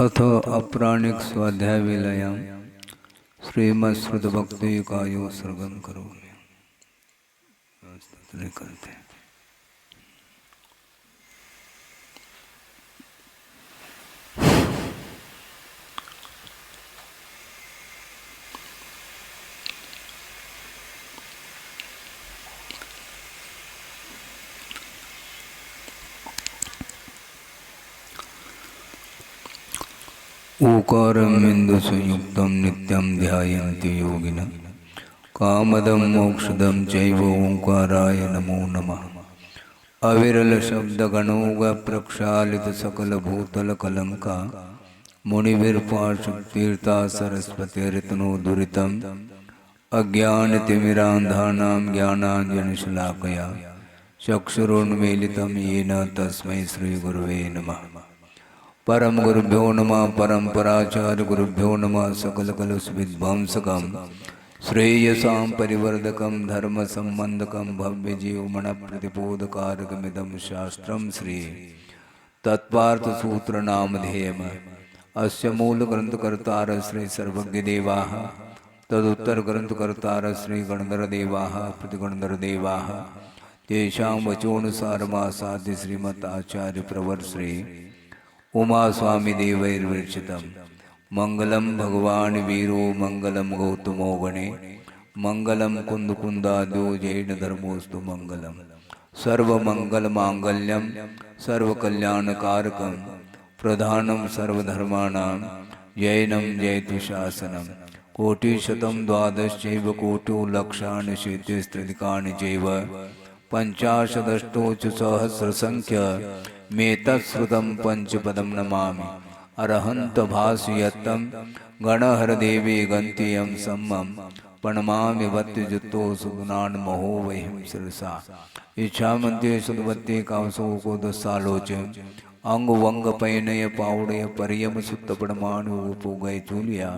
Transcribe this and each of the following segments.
अथ अपराणिक स्वाध्याय वेलायाम श्रीमद्श्रुतभक्ति कायो सर्गम करो करते हैं। ओकारमिन्दुसंयुक्तं नित्यं ध्यायन्ति योगिनः कामदं मोक्षदं चैव ओंकाराय नमो नमः। अविरल शब्द गणोग प्रक्षालित सकल भूतल कलंका मुनिविर्पाशुतीर्था सरस्वतीर्तनो दुरितम् अज्ञानतिमिरान्धानां ज्ञानाञ्जनशलाकया चक्षुरुन्मीलितं येन तस्मै श्रीगुरुवे नमः। परम गुरुभ्यो नमः परम्पराचार्य गुरुभ्यो नमः। सकल कलुषविध्वंसकं श्रेयसां परिवर्धकं धर्म संबंधकं भव्य जीवमण प्रतिपोधकारकमिदं शास्त्रं श्री तत्वार्थ सूत्र नामधेयम्। अस्य मूल ग्रंथकर्तार श्री सर्वज्ञ देवाः तदुत्तर ग्रंथकर्तार श्री गणधर देवाः प्रतिगणधर देवाः तेषां वचोनुसारमासाद्य श्रीमत् आचार्य प्रवर श्री उमा स्वामी देवैर्विरचितम्। मंगलम भगवान वीरो मंगलम गौतमो गणे मंगलम कुंद कुंदाद्यो जैन धर्मोस्तु मंगलम सर्वमंगल मांगल्यम सर्वकल्याणकारकम प्रधानम सर्वधर्माणां जैनम जयतु शासनम। कोटिशतं द्वादशैव कोटि लक्षाणि शेतिस्त्रिकानि चैव पंचाशदष्टोच सहस्रसंख्य मेतत्श्रुतं पंचपदं नमामि। अरहंत भासयत्तं गणहर देवी गन्त्यं सम्मं प्रणमामि वत्युजुतो सुगुणान् महो वहिं शिरसा। इच्छामन्त्ये सुदवत्ते कावसो को दसालोचन अंग वंग पैनय पावड़य परियम सुत्त पड़मानु उपगय चूलिया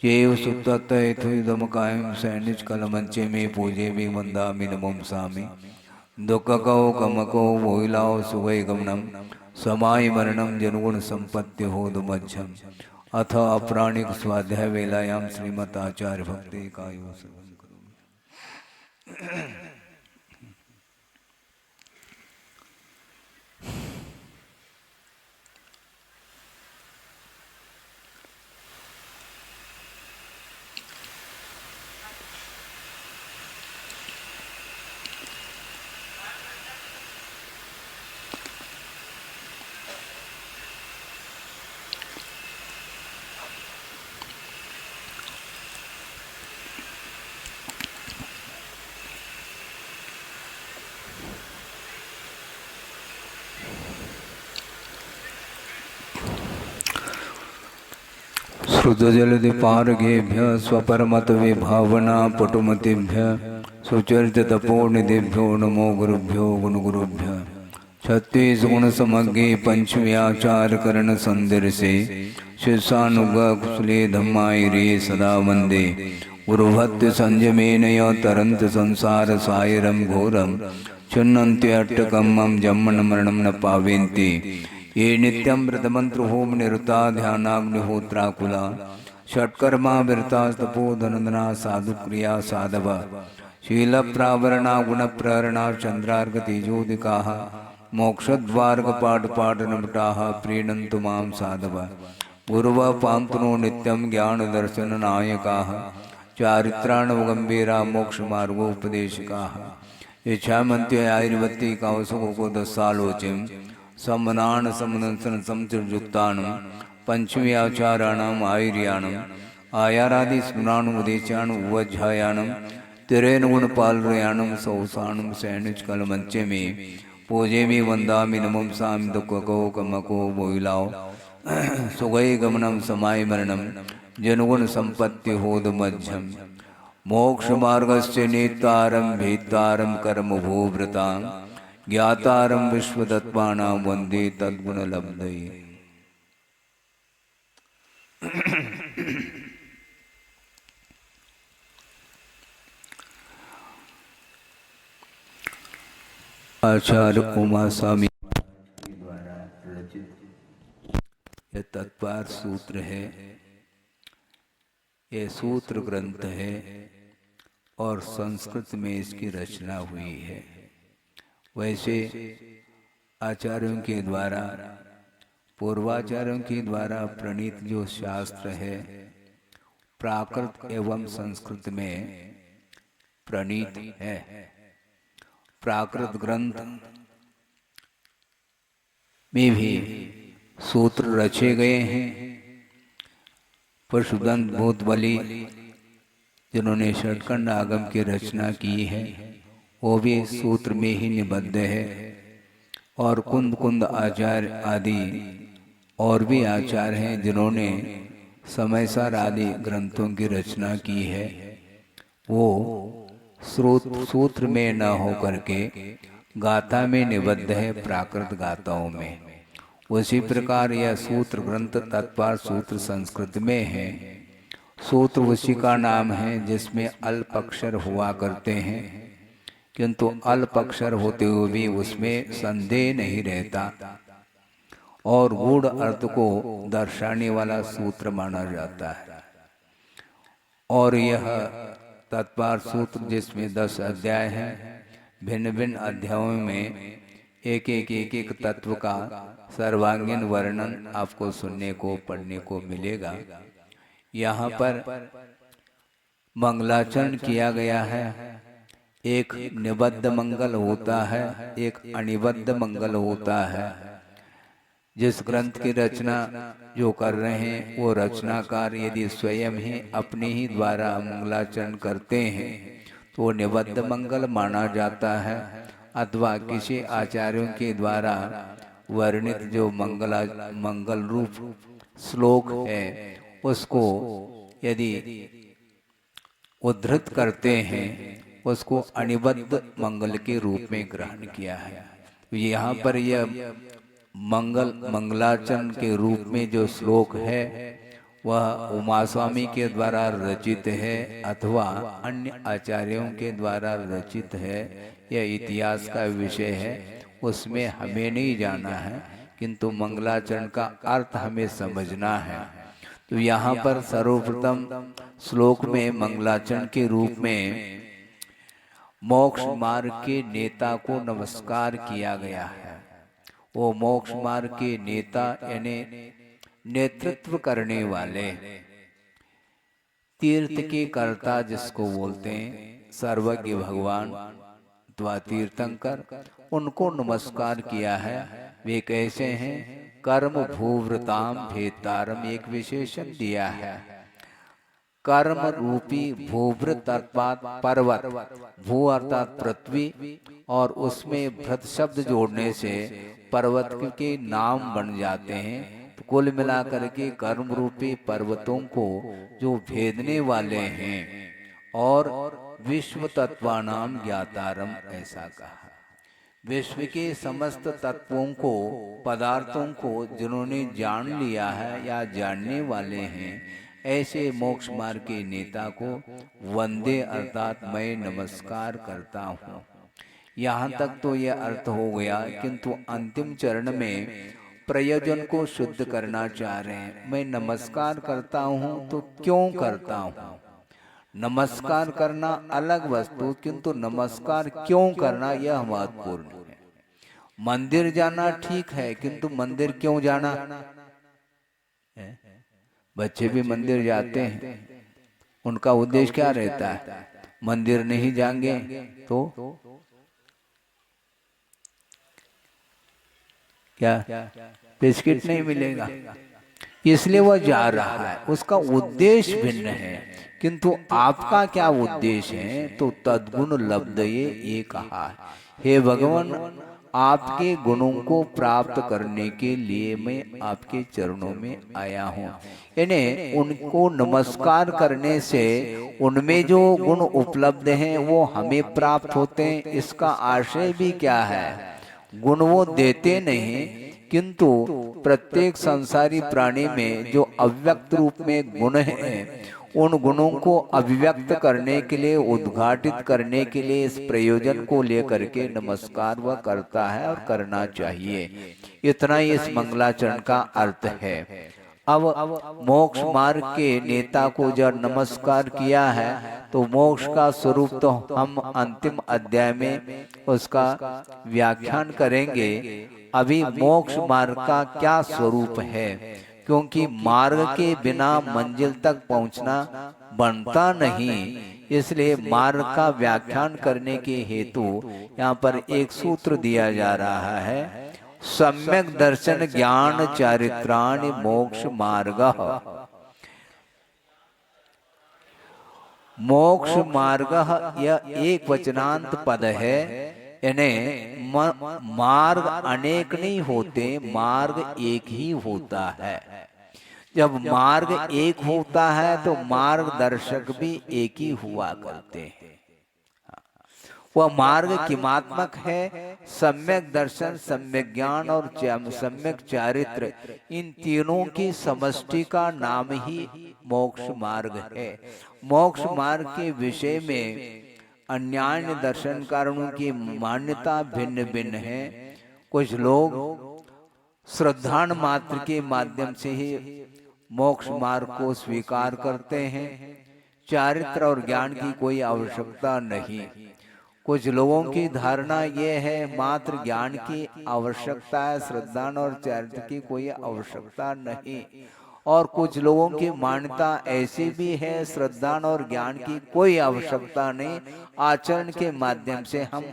चेव सुत्त यथुदम कायम सैनिच कलमंचे में पूजे भी वंदामि नमों सामि। दुःखको कमको वोइलाओ सुवै गमनम समाय मरणम जनगुण संपत्ति होदुमज्झम। अथ अपराणिक स्वाध्याय वेलायाम श्रीमत् आचार्य भक्ति कायो सर्वं करोमि। श्रुतजलधिपारगेभ्य स्वपरमत विभावना पटुमतिभ्य सुचरित तपोनिधिभ्यो नमो गुरुभ्यो गुणगुरुभ्य। छत्तीस गुण समग्गे पंचमी आचार करण संदिर से शिष्यानुग कुशले धम्माय रे सदा वंदे। गुरुभक्ति संयमेन य तरंत संसार सायरम घोरम छिन्नन्ति अट्टकम्मं जम्मन मरणं न पावेन्ति। ये नित्यं व्रतमंत्र होम निरुता ध्यानाग्निहोत्राकुला षट्कर्मा विरतास्तपोधनंदना साधु क्रिया साधव शील प्रावरणा गुण प्रहरणा चंद्रार्घ तेजोदिका मोक्षद्वार्ग पाठ पाठ नमटाः प्रीणन्तु मां साधव। गुरुव पांतनो नित्यं ज्ञान दर्शन नायकाः चारित्राणवगंभीरा मोक्ष मार्गोपदेशिकाः। इच्छामन्त्य आयुर्वती कावसुको दसालोचिम सम्मनान समनंसन समचुर्युक्तानं पंचमी आचाराणाम आयुर्याणम आयारादि स्मरानुदेशान उवज्झायानम तिरेन गुणपालयानम सौसानम सैनिच कलमंचे में पूजे में वंदामि नमं सामि दुःखको कमको वोइलाओ सुगै गमनम समाय मरणम जनगुण संपत्ति होदमज्झम। मोक्ष मार्गस्य नेतारम भेतारम कर्म भूव्रतां ज्ञातारं विश्वतत्त्वानां वंदे तद्गुण लब्धये। आचार्य उमा स्वामी द्वारा रचित यह तत्पर सूत्र है, यह सूत्र ग्रंथ है और संस्कृत में इसकी रचना हुई है। वैसे आचार्यों के द्वारा, पूर्वाचार्यों के द्वारा प्रणीत जो शास्त्र है प्राकृत एवं संस्कृत में प्रणीत है। प्राकृत ग्रंथ में भी सूत्र रचे गए हैं। पशुदंत भूतबली जिन्होंने षटखंड आगम की रचना की है वो भी सूत्र में ही निबद्ध है। और कुंद कुंद आचार्य आदि और भी आचार्य हैं जिन्होंने समयसार आदि ग्रंथों की रचना की है। वो सूत्र में न हो करके गाथा में निबद्ध है, प्राकृत गाथाओं में। उसी प्रकार यह सूत्र ग्रंथ तत्पर सूत्र संस्कृत में है। सूत्र उसी का नाम है जिसमें अल्प अक्षर हुआ करते हैं, किंतु अल्प अक्षर होते हुए भी उसमें संदेह नहीं रहता और गूढ़ अर्थ को दर्शाने वाला सूत्र माना जाता है। और यह तत्पर सूत्र जिसमें 10 अध्याय हैं, भिन्न भिन्न अध्यायों में एक एक तत्व का सर्वांगीण वर्णन आपको सुनने को पढ़ने को मिलेगा। यहाँ पर मंगलाचरण किया गया है। एक निबद्ध मंगल होता है, एक अनिबद्ध मंगल होता है। जिस ग्रंथ की रचना जो कर रहे हैं वो रचनाकार यदि स्वयं ही अपने ही द्वारा मंगलाचरण करते हैं तो वो निबद्ध मंगल माना जाता है, अथवा किसी आचार्यों के द्वारा वर्णित जो मंगल रूप श्लोक है उसको यदि उद्धृत करते हैं उसको अनिबद्ध मंगल के रूप में ग्रहण किया है। यहाँ पर यह मंगलाचरण के रूप में जो श्लोक है वह उमा स्वामी के द्वारा रचित है अथवा अन्य आचार्यों के द्वारा रचित है। यह इतिहास का विषय है, उसमें हमें नहीं जाना है, किंतु मंगलाचरण का अर्थ हमें समझना है। तो यहाँ पर सर्वप्रथम श्लोक में मंगलाचरण के रूप में मोक्ष मार्ग के नेता को नमस्कार किया गया है। वो मोक्ष मार्ग के नेता यानी नेतृत्व करने वाले, तीर्थ के कर्ता जिसको बोलते हैं, सर्वज्ञ भगवान अथवा तीर्थंकर, उनको नमस्कार किया है। वे कैसे हैं? कर्म भूव्रताम भेतारम एक विशेषण दिया है। कर्म रूपी भूभृत अर्थात पर्वत, भू अर्थात पृथ्वी, और उसमें भृत शब्द जोड़ने से पर्वत के नाम बन जाते हैं। तो कुल मिलाकर के कर्म रूपी पर्वतों को जो भेदने वाले हैं और विश्व तत्वानाम ज्ञातारम ऐसा कहा। विश्व के समस्त तत्वों को, पदार्थों को जिन्होंने जान लिया है या जानने वाले हैं, ऐसे मोक्ष मार्ग के नेता को वंदे अर्थात मैं नमस्कार करता हूँ। यहाँ तक तो यह अर्थ हो गया, किंतु अंतिम चरण में प्रयोजन को शुद्ध करना चाह रहे हैं। मैं नमस्कार करता हूँ तो क्यों करता हूँ? नमस्कार करना अलग वस्तु, किंतु नमस्कार क्यों करना यह महत्वपूर्ण है। मंदिर जाना ठीक है, किंतु मंदिर क्यों जाना? बच्चे भी मंदिर जाते हैं, उनका उद्देश्य क्या रहता है? मंदिर नहीं जाएंगे तो क्या बिस्किट नहीं मिलेगा, इसलिए वह जा रहा है। उसका उद्देश्य भिन्न है, किंतु आपका क्या उद्देश्य है? तो तद्गुण लब्धये ये कहा है, हे भगवान आपके गुणों को प्राप्त करने के लिए मैं आपके चरणों में आया हूँ। यानी उनको नमस्कार करने से उनमें जो गुण उपलब्ध हैं वो हमें प्राप्त होते हैं। इसका आशय भी क्या है? गुण वो देते नहीं, किंतु प्रत्येक संसारी प्राणी में जो अव्यक्त रूप में गुण हैं उन गुणों को अभिव्यक्त करने के लिए, उद्घाटित करने के लिए इस प्रयोजन को लेकर के नमस्कार वह करता है और करना चाहिए। इतना ही इस मंगलाचरण का अर्थ है। अब मोक्ष मार्ग के नेता को जब नमस्कार किया है तो मोक्ष का स्वरूप तो हम अंतिम अध्याय में उसका व्याख्यान करेंगे। अभी मोक्ष मार्ग का क्या स्वरूप है, क्योंकि मार्ग के बिना मंजिल तक पहुंचना बनता नहीं, इसलिए मार्ग का व्याख्यान करने के हेतु यहाँ पर एक सूत्र दिया जा रहा है। सम्यक दर्शन ज्ञान चारित्राणि मोक्ष मार्गः। मोक्ष मार्गः यह एक वचनांत पद है। इन्हें मार्ग अनेक नहीं होते, मार्ग एक ही होता है। जब मार्ग एक होता है तो मार्गदर्शक भी एक ही हुआ करते हैं। वह मार्ग किमात्मक है। सम्यक दर्शन, सम्यक ज्ञान और सम्यक चारित्र, इन तीनों की समष्टि का नाम ही मोक्ष मार्ग है। मोक्ष मार्ग के विषय में अन्यान्य दर्शनकारों की मान्यता भिन्न भिन्न है। कुछ लोग श्रद्धान मात्र के माध्यम से ही मोक्ष मार्ग को स्वीकार करते हैं, चारित्र और ज्ञान की कोई आवश्यकता नहीं। कुछ लोगों की धारणा यह है मात्र ज्ञान की आवश्यकता है, श्रद्धान और चारित्र की कोई आवश्यकता नहीं। और कुछ लोगों की मान्यता ऐसी भी है, श्रद्धान और ज्ञान की कोई आवश्यकता नहीं, आचरण के माध्यम से हम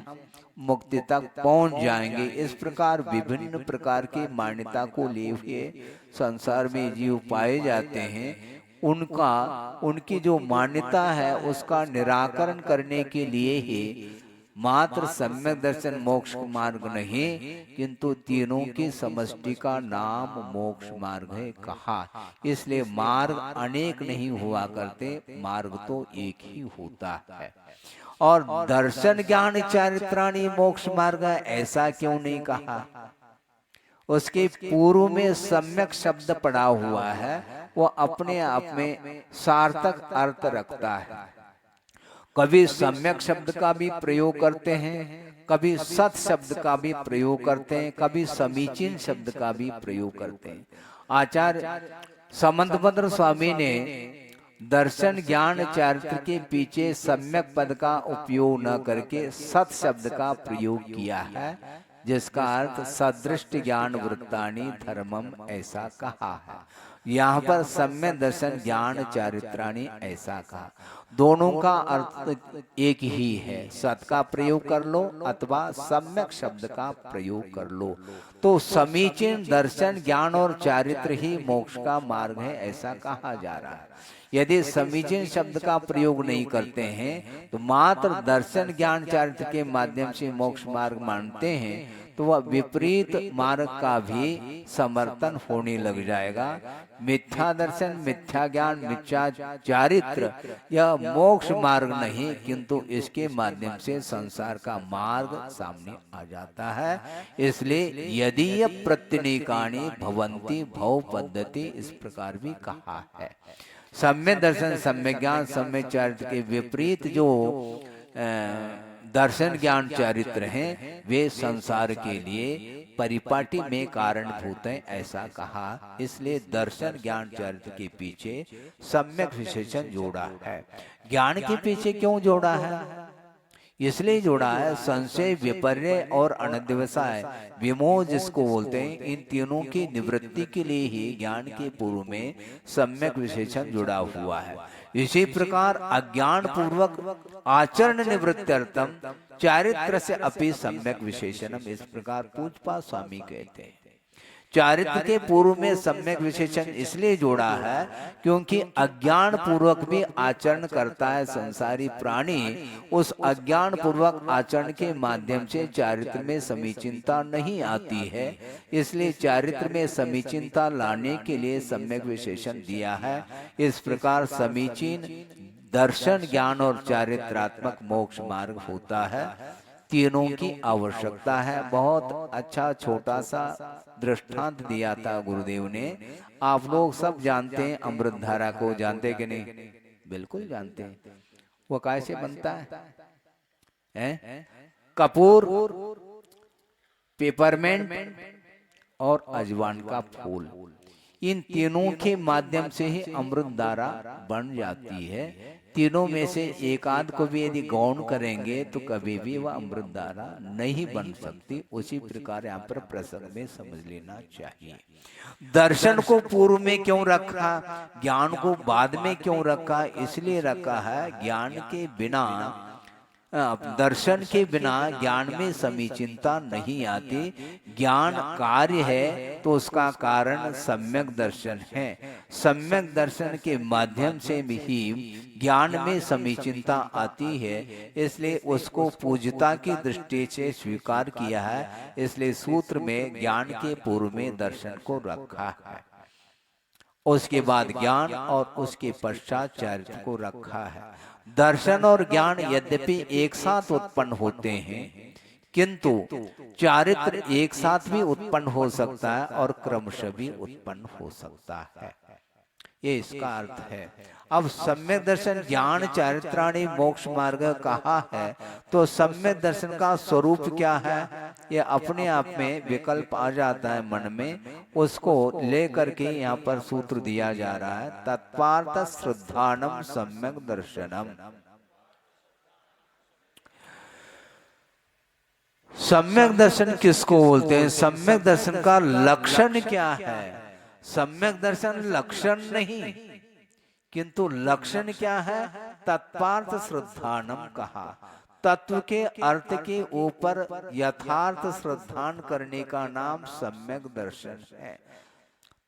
मुक्ति तक पहुंच जाएंगे। इस प्रकार विभिन्न प्रकार की मान्यता को लिए हुए संसार में जीव पाए जाते हैं। उनकी जो मान्यता है उसका निराकरण करने के लिए ही मात्र सम्यक दर्शन मोक्ष मार्ग नहीं, किंतु तीनों की समष्टि का नाम मोक्ष मार्ग है कहा। इसलिए मार्ग अनेक नहीं हुआ करते, मार्ग तो एक ही होता है। और दर्शन ज्ञान चारित्राणि मोक्ष मार्ग, ऐसा क्यों नहीं कहा? उसके पूर्व में सम्यक शब्द पड़ा हुआ है, वो अपने आप में सार्थक अर्थ रखता है। कभी सम्यक शब्द का भी प्रयोग करते हैं, कभी सत शब्द का भी प्रयोग करते हैं, कभी समीचीन शब्द का भी प्रयोग करते हैं। आचार्य समंतभद्र स्वामी ने दर्शन ज्ञान चारित्र के पीछे सम्यक पद का उपयोग न करके सत शब्द का प्रयोग किया है, जिसका अर्थ सदृष्ट ज्ञान वृत्तानि धर्मम ऐसा कहा है। यहाँ पर सम्यक दर्शन ज्ञान चारित्राणि ऐसा कहा। दोनों का अर्थ एक ही है, सत का प्रयोग कर लो अथवा सम्यक शब्द का प्रयोग कर लो। तो समीचीन दर्शन ज्ञान और चारित्र ही मोक्ष का मार्ग है ऐसा कहा जा रहा है। यदि समीचीन शब्द का प्रयोग नहीं करते हैं तो मात्र दर्शन ज्ञान चारित्र के माध्यम से मोक्ष मार्ग मानते हैं, तो वह विपरीत मार्ग का भी समर्थन होने लग जाएगा। मिथ्या दर्शन, मिथ्या ज्ञान, मिथ्या चारित्र यह मोक्ष मार्ग नहीं, किंतु इसके माध्यम से संसार का मार्ग सामने आ जाता है। इसलिए यदि प्रत्यनीकानि भवन्ति भव पद्धति, इस प्रकार भी कहा है। सम्यक दर्शन, सम्यक ज्ञान, सम्यक चारित्र के विपरीत जो दर्शन ज्ञान चारित्र हैं वे संसार के लिए परिपाटी में कारणभूत हैं ऐसा कहा। इसलिए दर्शन ज्ञान चारित्र के पीछे सम्यक विशेषण जोड़ा है। ज्ञान के पीछे क्यों जोड़ा है? इसलिए जोड़ा है संशय, विपर्य और अनध्यवसाय, विमोह जिसको बोलते हैं, इन तीनों की निवृत्ति के लिए ही ज्ञान के पूर्व में सम्यक विशेषण जुड़ा हुआ है। इसी प्रकार अज्ञान पूर्वक आचरण निवृत्त्यर्थम चारित्र से अपि सम्यक विशेषणम, इस प्रकार पूज्यपाद स्वामी कहते हैं। चारित्र के पूर्व में सम्यक विशेषण इसलिए जोड़ा है क्योंकि अज्ञान पूर्वक भी आचरण करता है संसारी प्राणी। उस अज्ञान पूर्वक आचरण के माध्यम से चारित्र में समीचीनता नहीं आती है, इसलिए चारित्र में समीचीनता लाने के लिए सम्यक विशेषण दिया है। इस प्रकार समीचीन दर्शन ज्ञान और चारित्रात्मक मोक्ष मार्ग होता है। तीनों की आवश्यकता है। बहुत अच्छा छोटा सा दृष्टांत दिया था गुरुदेव ने। आप लोग सब जानते हैं, अमृत धारा को जानते कि नहीं? बिल्कुल जानते हैं। वो कैसे बनता है? कपूर, पेपरमेंट और अजवाइन का फूल, इन तीनों के माध्यम से ही अमृत धारा बन जाती है। तीनों में से एक आध को भी यदि गौण करेंगे तो कभी भी वह अमृत धारा नहीं बन सकती। उसी प्रकार यहाँ पर प्रसंग में समझ लेना चाहिए। दर्शन को पूर्व में क्यों रखा, ज्ञान को बाद में क्यों रखा? इसलिए रखा है ज्ञान के बिना, दर्शन के बिना ज्ञान में समीचीनता नहीं आती। ज्ञान कार्य है तो उसका कारण सम्यक दर्शन है। सम्यक दर्शन के माध्यम से ही ज्ञान में समीचीनता आती है, इसलिए उसको पूज्यता की दृष्टि से स्वीकार किया है। इसलिए सूत्र में ज्ञान के पूर्व में दर्शन को रखा है, उसके बाद ज्ञान और उसके पश्चात चरित्र को रखा है। दर्शन और ज्ञान यद्यपि एक साथ उत्पन्न होते हैं, किंतु चारित्र एक साथ भी उत्पन्न हो सकता है और क्रमशः भी उत्पन्न हो सकता है। ये इसका अर्थ है। अब सम्यक दर्शन ज्ञान चारित्राणि मोक्ष मार्ग कहा है, तो सम्यक दर्शन का स्वरूप क्या है? ये अपने आप में विकल्प आ जाता है मन में, उसको लेकर के यहाँ पर सूत्र दिया जा रहा है। तत्पार्थ श्रद्धानम सम्यक दर्शनम। सम्यक दर्शन किसको बोलते हैं? सम्यक दर्शन का लक्षण क्या है? सम्यक दर्शन लक्षण नहीं, किंतु लक्षण क्या है? तत्पार्थ श्रद्धानम कहा। तत्व के अर्थ के ऊपर यथार्थ श्रद्धान करने का नाम सम्यक दर्शन है।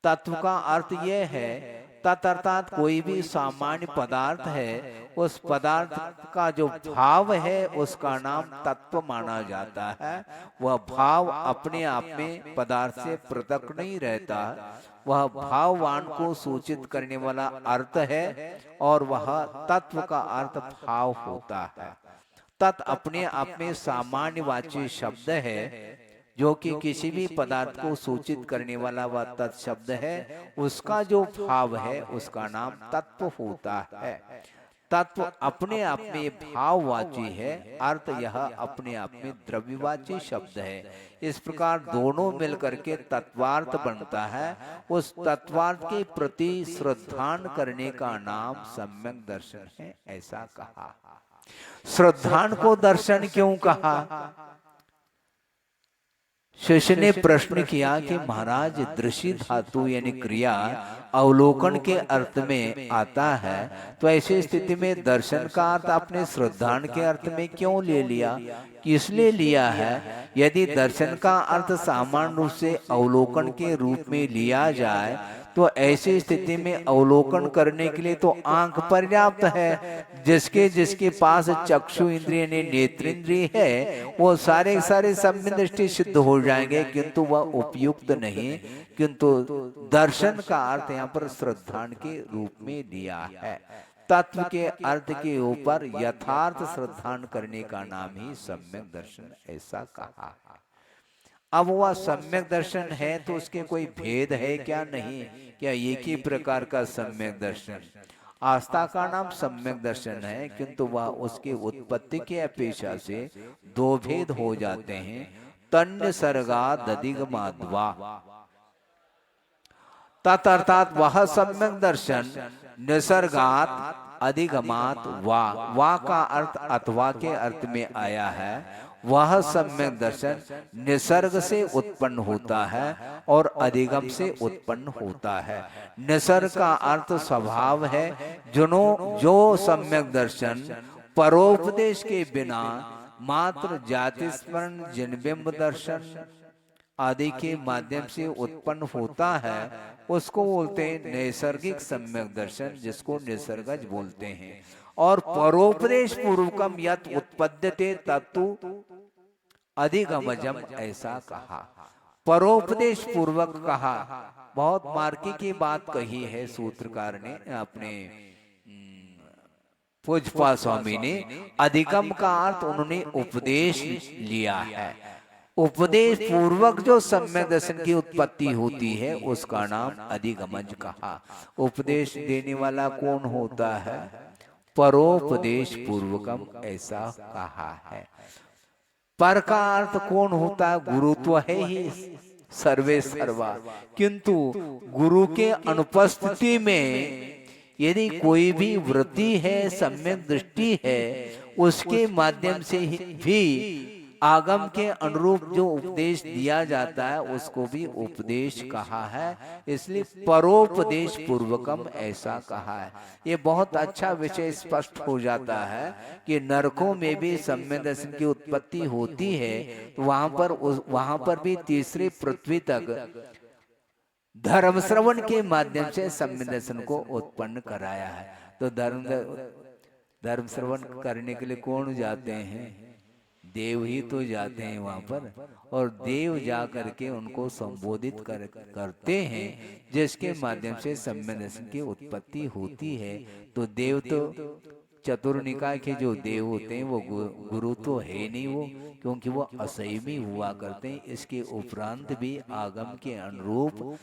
तत्व का अर्थ यह है, तत् अर्थात कोई भी सामान्य पदार्थ है, उस पदार्थ का जो भाव है उसका नाम तत्व माना जाता है। वह भाव अपने आप में पदार्थ से पृथक नहीं रहता, वह भाववान को सूचित करने वाला अर्थ है और वह तत्व का अर्थ भाव होता है। तत् अपने आप में सामान्यवाची शब्द है, जो कि किसी भी पदार्थ को सूचित करने वाला वह तत् शब्द है। उसका जो भाव है उसका नाम तत्व होता है। तत्व अपने आप में भाववाची है, अर्थ यह अपने आप में द्रव्यवाची शब्द है। इस प्रकार दोनों मिलकर के तत्वार्थ बनता है। उस तत्वार्थ के प्रति श्रद्धान करने का नाम सम्यक दर्शन है, ऐसा कहा। श्रद्धान को दर्शन क्यों कहा? शिष्य ने प्रश्न किया कि महाराज, दृश्य धातु यानी क्रिया अवलोकन के अर्थ में आता है, तो ऐसी स्थिति में दर्शन का अर्थ आपने श्रद्धान के अर्थ में क्यों ले लिया? किस लिए लिया है? यदि दर्शन का अर्थ सामान्य रूप से अवलोकन के रूप में लिया जाए, तो ऐसी स्थिति में अवलोकन करने के लिए तो आंख पर्याप्त है। जिसके जिसके पास चक्षु इंद्रिय ने नेत्र इंद्रिय है, वो सारे सारे सम्यक दृष्टि सिद्ध हो जाएंगे, किंतु वह उपयुक्त नहीं। किंतु दर्शन का अर्थ यहाँ पर श्रद्धान के रूप में लिया है। तत्व के अर्थ के ऊपर यथार्थ श्रद्धान करने का नाम ही सम्यक दर्शन, ऐसा कहा। अब वह सम्यक दर्शन है तो उसके कोई भेद है क्या? नहीं। क्या एक ही प्रकार का सम्यक दर्शन? आस्था का नाम सम्यक दर्शन है, किंतु वह उसकी उत्पत्ति के अपेक्षा से दो भेद हो जाते हैं। तन्य सर्गाद अधिगमाद्वा, तत् अर्थात वह सम्यक दर्शन निसर्गात अधिगमात वा का अर्थ अथवा के अर्थ में आया है। वह सम्यक दर्शन निसर्ग से उत्पन्न होता है और अधिगम से उत्पन्न होता है। निसर्ग का अर्थ स्वभाव है। जो सम्यक दर्शन परोपदेश के बिना मात्र जाति स्मरण, जिनबिंब दर्शन आदि के माध्यम से उत्पन्न होता है, उसको बोलते हैं नैसर्गिक सम्यक दर्शन, जिसको निसर्गज बोलते हैं। और परोपदेश पूर्वकम यत् उत्पद्यते तत्तु अधिगमजम, ऐसा कहा। परोपदेश पूर्वक कहा। बहुत मार्की की बात कही है सूत्रकार ने, अपने पूज्यपाद स्वामी ने। अधिगम का अर्थ उन्होंने उपदेश लिया है। उपदेश पूर्वक जो सम्यक दर्शन की उत्पत्ति होती है उसका नाम अधिगमज कहा। उपदेश देने वाला कौन होता है? परोपदेश पूर्वकम ऐसा कहा है। पर का अर्थ कौन होता है? गुरु तो है ही सर्वे सर्वा, किंतु गुरु के अनुपस्थिति में यदि कोई भी वृत्ति है, सम्यक दृष्टि है, उसके माध्यम से भी आगम के अनुरूप जो उपदेश दिया जाता है उसको भी उपदेश कहा है। इसलिए परोपदेश पूर्वकम ऐसा कहा है। ये बहुत अच्छा विषय स्पष्ट हो जाता है कि नरकों में भी सम्यक दर्शन की उत्पत्ति होती है, तो वहां पर भी तीसरी पृथ्वी तक धर्म श्रवण के माध्यम से सम्यक दर्शन को उत्पन्न कराया है। तो धर्म श्रवण करने के लिए कौन जाते हैं? देव ही तो जाते हैं वहां पर, और देव जा करके उनको संबोधित करते हैं, जिसके माध्यम से सम्यक दर्शन की उत्पत्ति होती है। तो देव तो चतुर्निकाय के जो देव होते हैं वो गुरु तो है नहीं वो, क्योंकि वो असंयमी हुआ करते हैं। इसके उपरांत भी आगम के अनुरूप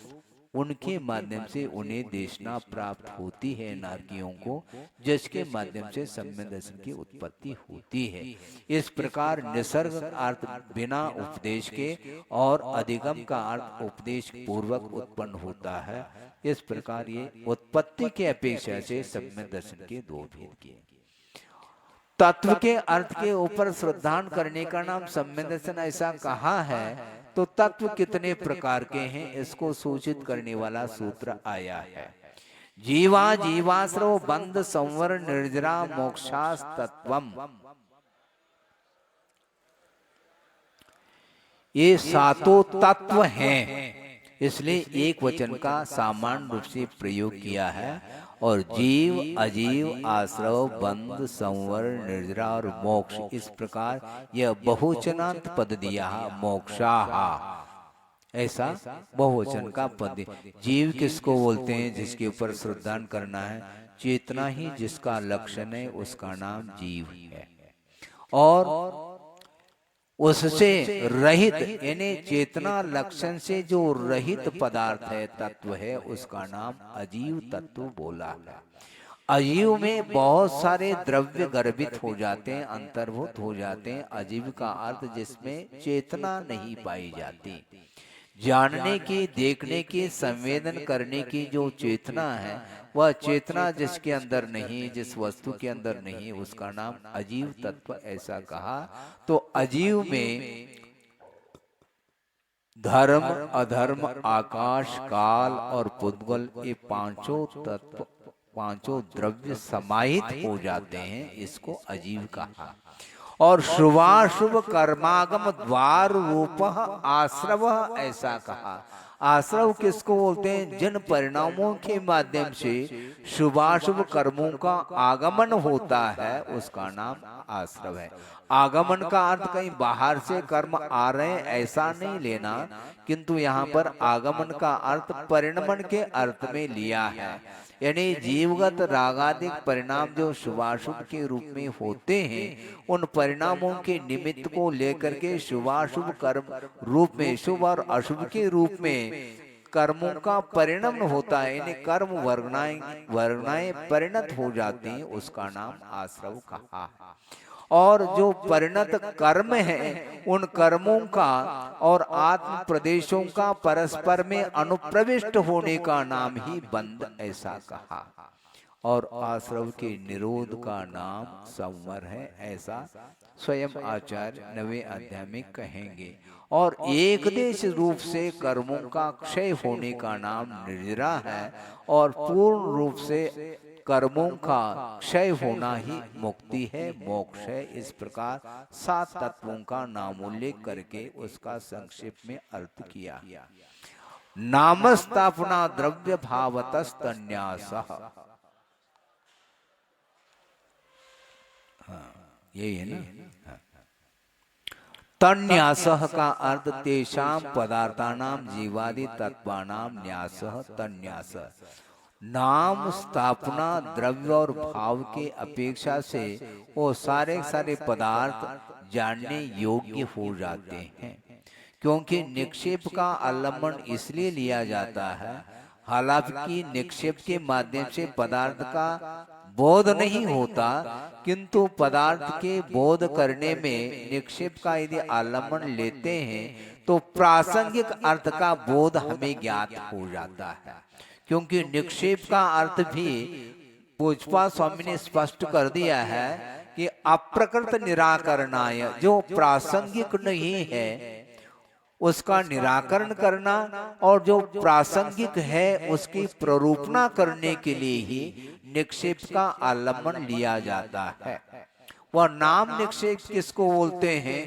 उनके माध्यम से उन्हें देशना प्राप्त होती है नारकियों को, जिसके माध्यम से सम्यक दर्शन की उत्पत्ति होती है। इस प्रकार निसर्ग अर्थ बिना उपदेश के और अधिगम का अर्थ उपदेश पूर्वक उत्पन्न होता है। इस प्रकार ये उत्पत्ति के अपेक्षा से सम्यक दर्शन के दो भेद किए। तत्व के अर्थ के ऊपर श्रद्धान करने का नाम सम्यक दर्शन ऐसा कहा है। तो तत्व कितने प्रकार के हैं इसको सूचित करने वाला सूत्र आया है। जीवा जीवाश्रव बंध संवर निर्जरा मोक्षास तत्वम। ये सातों तत्व हैं, इसलिए एक वचन का सामान्य रूप से प्रयोग किया है। और जीव, अजीव, आश्रव, बंध, संवर, निर्जरा और मोक्ष, इस प्रकार यह बहुवचनांत पद दिया है। मोक्षाहा ऐसा बहुवचन का पद। जीव किसको बोलते हैं? जिसके ऊपर श्रद्धान करना है। चेतना ही जिसका लक्षण है उसका नाम जीव है। और उससे रहित यानी चेतना लक्षण से जो रहित पदार्थ है, तत्व है, उसका नाम अजीव तत्व बोला है। अजीव में बहुत सारे द्रव्य गर्भित हो जाते हैं, अंतर्भूत हो जाते हैं। अजीव का अर्थ जिसमें चेतना नहीं पाई जाती। जानने की, देखने की, संवेदन करने की जो चेतना है, वह चेतना जिसके अंदर नहीं, जिस वस्तु के अंदर नहीं, उसका नाम अजीव तत्व ऐसा कहा। तो अजीव में धर्म, अधर्म, आकाश, काल और पुद्गल, ये पांचों तत्व, पांचों द्रव्य समाहित हो जाते हैं। इसको अजीव कहा। और शुभाशुभ कर्मागम द्वार रूप आश्रव ऐसा कहा। आश्रव किसको बोलते हैं? जिन परिणामों के माध्यम से शुभाशुभ कर्मों का आगमन होता है उसका नाम आश्रव है। आगमन का अर्थ कहीं बाहर से कर्म आ रहे हैं ऐसा नहीं लेना, किंतु यहाँ पर आगमन का अर्थ परिणमन के अर्थ में लिया है। यानी जीवगत रागादिक परिणाम जो शुभाशुभ के रूप में होते हैं, उन परिणामों के निमित्त को लेकर के शुभाशुभ कर्म रूप में, शुभ और अशुभ के रूप में कर्मों का परिणाम होता है। यानी कर्म वर्गनाएं परिणत हो जाती हैं, उसका नाम आश्रव कहा। और जो परिणत कर्म है, उन कर्मों का और आत्म प्रदेशों का परस्पर में अनुप्रविष्ट होने का नाम ही बंध ऐसा कहा। और आश्रव के निरोध का नाम संवर है, ऐसा स्वयं आचार्य 9वें अध्याय में कहेंगे। और एक देश रूप से कर्मों का क्षय होने का नाम निर्जरा है, और पूर्ण रूप से कर्मों का क्षय होना ही मुक्ति है, मोक्ष है। इस प्रकार 7 तत्वों का नामोल्लेख करके उसका संक्षेप में अर्थ किया। नामस्थापना द्रव्य भावतस्तन्यासः, यही है ना। तन्यासः का अर्थ तेषां पदार्थानां जीवादि तत्वानां न्यासः तन्यासः। नाम स्थापना द्रव्य और भाव के अपेक्षा से वो सारे पदार्थ जानने योग्य हो जाते हैं। क्योंकि निक्षेप का आलम्बन इसलिए लिया जाता है, हालांकि निक्षेप के माध्यम से पदार्थ का बोध नहीं होता, किंतु पदार्थ के बोध करने में निक्षेप का यदि आलम्बन लेते हैं तो प्रासंगिक अर्थ का बोध हमें ज्ञात हो जाता है। क्योंकि निक्षेप का अर्थ भी पूज्यपाद स्वामी ने स्पष्ट कर दिया है कि अप्रकृत निराकरणाय, जो प्रासंगिक नहीं है उसका निराकरण करना, और जो प्रासंगिक है उसकी प्ररूपणा करने के लिए ही निक्षेप का आलम्बन लिया जाता है। वह नाम निक्षेप किसको बोलते हैं?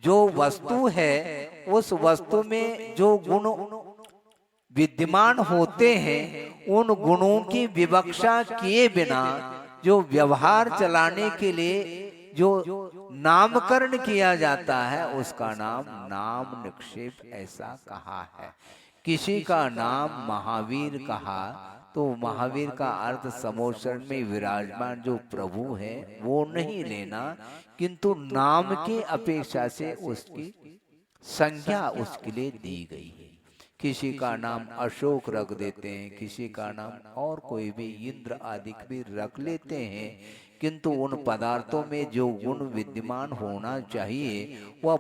जो वस्तु है उस वस्तु में जो गुण विद्यमान होते हैं, उन गुणों की विवक्षा किए बिना जो व्यवहार चलाने के लिए जो नामकरण किया जाता है उसका नाम नाम निक्षेप ऐसा कहा है। किसी का नाम महावीर कहा तो महावीर का अर्थ समोचरण में विराजमान जो प्रभु है वो नहीं लेना, किंतु नाम की अपेक्षा से उसकी संज्ञा उसके लिए दी गई है। किसी का नाम अशोक रख देते हैं, किसी का नाम और कोई भी इंद्र आदि भी रख लेते हैं, किंतु उन पदार्थों में जो गुण विद्यमान होना चाहिए वह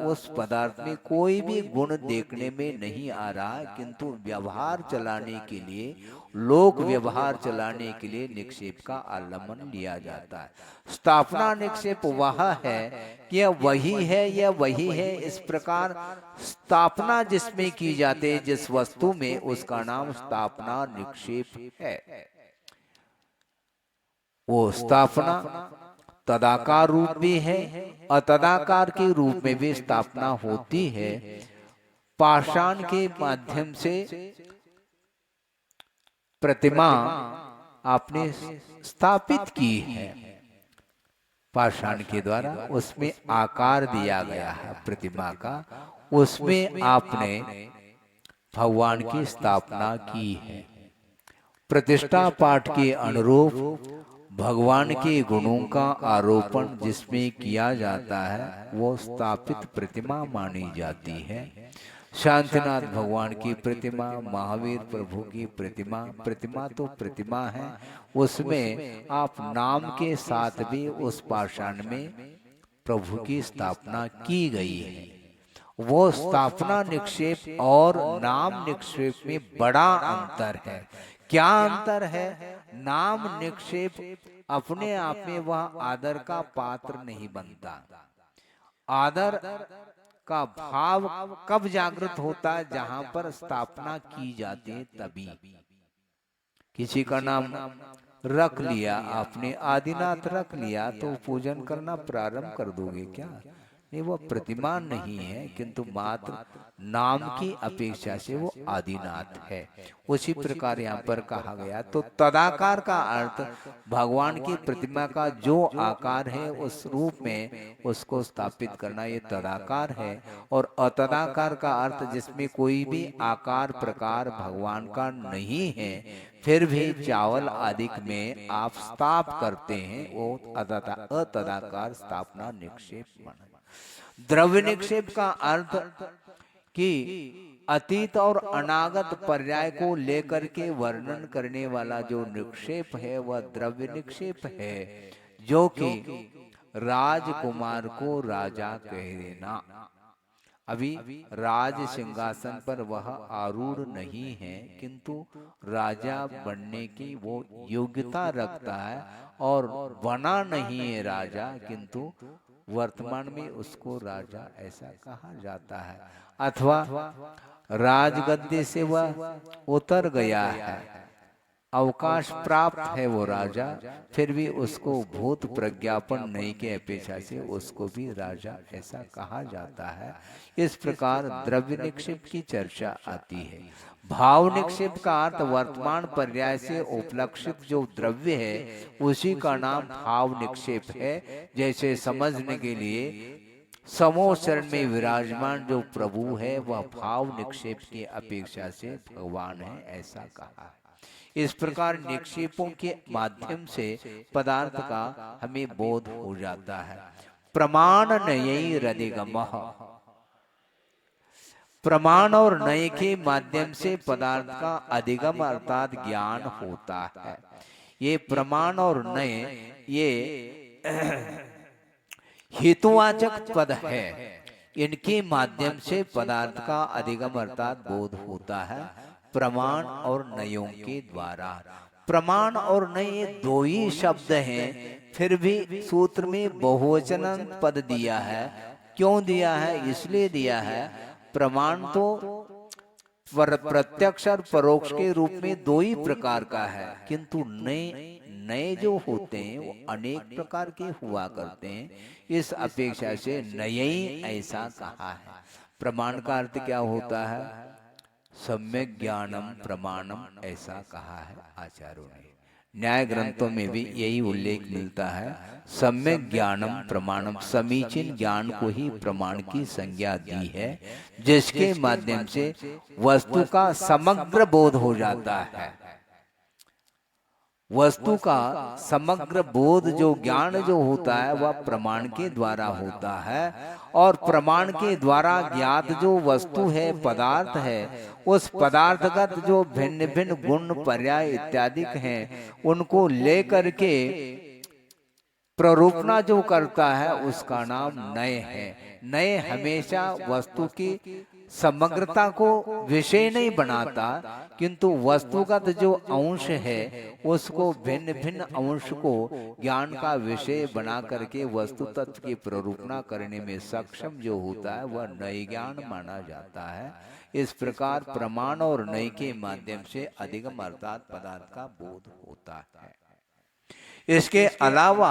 उस पदार्थ में कोई भी गुण देखने में नहीं आ रहा, किंतु व्यवहार चलाने के लिए, लोक व्यवहार चलाने के लिए निक्षेप का आलम्बन लिया जाता है। स्थापना निक्षेप वह है कि यह वही है, यह वही है, इस प्रकार स्थापना जिसमें की जाती है जिस वस्तु में, उसका नाम स्थापना निक्षेप है। वो स्थापना तदाकार रूप भी है, अतदाकार के रूप में भी स्थापना होती है। पाषाण के माध्यम से प्रतिमा आपने स्थापित की है, पाषाण के द्वारा उसमें आकार दिया गया है प्रतिमा का, उसमें आपने भगवान की स्थापना की है। प्रतिष्ठा पाठ के अनुरूप भगवान के गुणों का आरोपण जिसमें किया जाता है वो स्थापित प्रतिमा मानी जाती है। शांतिनाथ भगवान की प्रतिमा, महावीर प्रभु की प्रतिमा, प्रतिमा तो प्रतिमा है, उसमें आप नाम के साथ भी उस पाषाण में प्रभु की स्थापना की गई है। वो स्थापना निक्षेप और नाम निक्षेप में बड़ा अंतर है। क्या अंतर है? नाम निक्षेप अपने आप में वह आदर का पात्र नहीं बनता। आदर का भाव कब जागृत होता है? जहां पर स्थापना की जाती है तभी। किसी का नाम रख लिया आपने, आदिनाथ रख लिया, तो पूजन करना प्रारंभ कर दोगे क्या? नहीं, वो प्रतिमा नहीं है, किंतु मात्र नाम की अपेक्षा से वो आदिनाथ है। उसी प्रकार यहाँ पर कहा गया। तो तदाकार का अर्थ भगवान की प्रतिमा का जो आकार है उस रूप में उसको स्थापित करना, ये तदाकार है। और अतदाकार का अर्थ जिसमें कोई भी आकार प्रकार भगवान का नहीं है, फिर भी चावल आदि में आप स्थाप करते हैं, वो अतदाकार स्थापना निक्षेप माना। द्रव्य निक्षेप का अर्थ कि अतीत और अनागत पर्याय को लेकर के वर्णन करने वाला जो निक्षेप है वह द्रव्य निक्षेप है, जो कि राजकुमार को राजा कह देना। अभी राज सिंहासन पर वह आरूढ़ नहीं है, किंतु राजा बनने की वो योग्यता रखता है, और बना नहीं है राजा, किंतु वर्तमान में उसको राजा ऐसा कहा जाता है। अथवा राजगद्दी से वह उतर गया है, अवकाश प्राप्त है वो राजा, फिर भी उसको भूत प्रज्ञापन नहीं के अपेक्षा से उसको भी राजा ऐसा कहा जाता है। इस प्रकार द्रव्य निक्षेप की चर्चा आती है। भाव निक्षेप का अर्थ वर्तमान पर्याय से उपलक्षित जो द्रव्य है उसी का नाम भाव निक्षेप है। जैसे समझने के लिए समोह शरण में विराजमान जो प्रभु है वह भाव निक्षेप की अपेक्षा से भगवान है, ऐसा कहा है। इस प्रकार निक्षेपों के माध्यम से पदार्थ का हमें बोध हो जाता है। प्रमाण नयी रदिगमः, प्रमाण और नय के माध्यम से पदार्थ का अधिगम अर्थात ज्ञान होता है। ये प्रमाण और नय ये हेतुवाचक पद है, इनके माध्यम से पदार्थ का अधिगम अर्थात बोध होता है प्रमाण और नयों के द्वारा। प्रमाण और नय दो ही शब्द हैं, फिर भी सूत्र में बहुवचन पद दिया है। क्यों दिया है? इसलिए दिया है प्रमाण तो प्रत्यक्ष और परोक्ष के रूप में दो ही प्रकार का है, किंतु नए जो होते हैं वो अनेक प्रकार के हुआ करते हैं। इस अपेक्षा से नए ही ऐसा कहा है। प्रमाण का अर्थ क्या होता है? सम्यक ज्ञानम प्रमाणम ऐसा कहा है आचार्यों ने। न्याय ग्रंथों में भी यही उल्लेख मिलता है, सम्यक ज्ञानम प्रमाणम। समीचीन ज्ञान को ही प्रमाण की संज्ञा दी है, जिसके माध्यम से वस्तु का समग्र बोध हो जाता है। वस्तु का समग्र बोध जो ज्ञान जो होता है वह प्रमाण के द्वारा होता है, और प्रमाण के द्वारा ज्ञात जो वस्तु है पदार्थ है, उस पदार्थगत जो भिन्न भिन्न गुण पर्याय इत्यादि हैं उनको लेकर के प्ररूपणा जो करता है उसका नाम नय है। नय हमेशा वस्तु की समग्रता को विषय नहीं बनाता, किंतु वस्तुगत जो अंश है उसको भिन्न भिन्न अंश को ज्ञान का विषय बना करके वस्तु तत्व की प्ररूपणा करने में सक्षम जो होता है वह नय ज्ञान माना जाता है। इस प्रकार प्रमाण और नय के माध्यम से अधिगम अर्थात पदार्थ का बोध होता है। इसके अलावा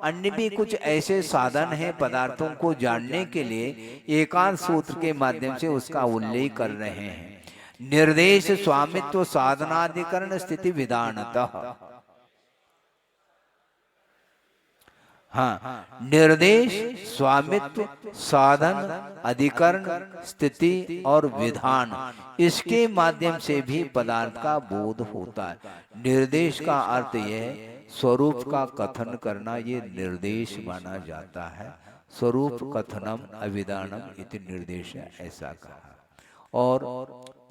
अन्य भी कुछ ऐसे साधन हैं पदार्थों को जानने के लिए, एकांत सूत्र के माध्यम से उसका उल्लेख कर रहे हैं। निर्देश स्वामित्व साधनाधिकरण स्थिति विधानतः। हाँ, निर्देश स्वामित्व साधन अधिकरण स्थिति और विधान, इसके माध्यम से भी पदार्थ का बोध होता है। निर्देश का अर्थ यह स्वरूप का कथन करना, ये निर्देश माना जाता है। स्वरूप कथनम अविधानम इति निर्देश ऐसा कहा। और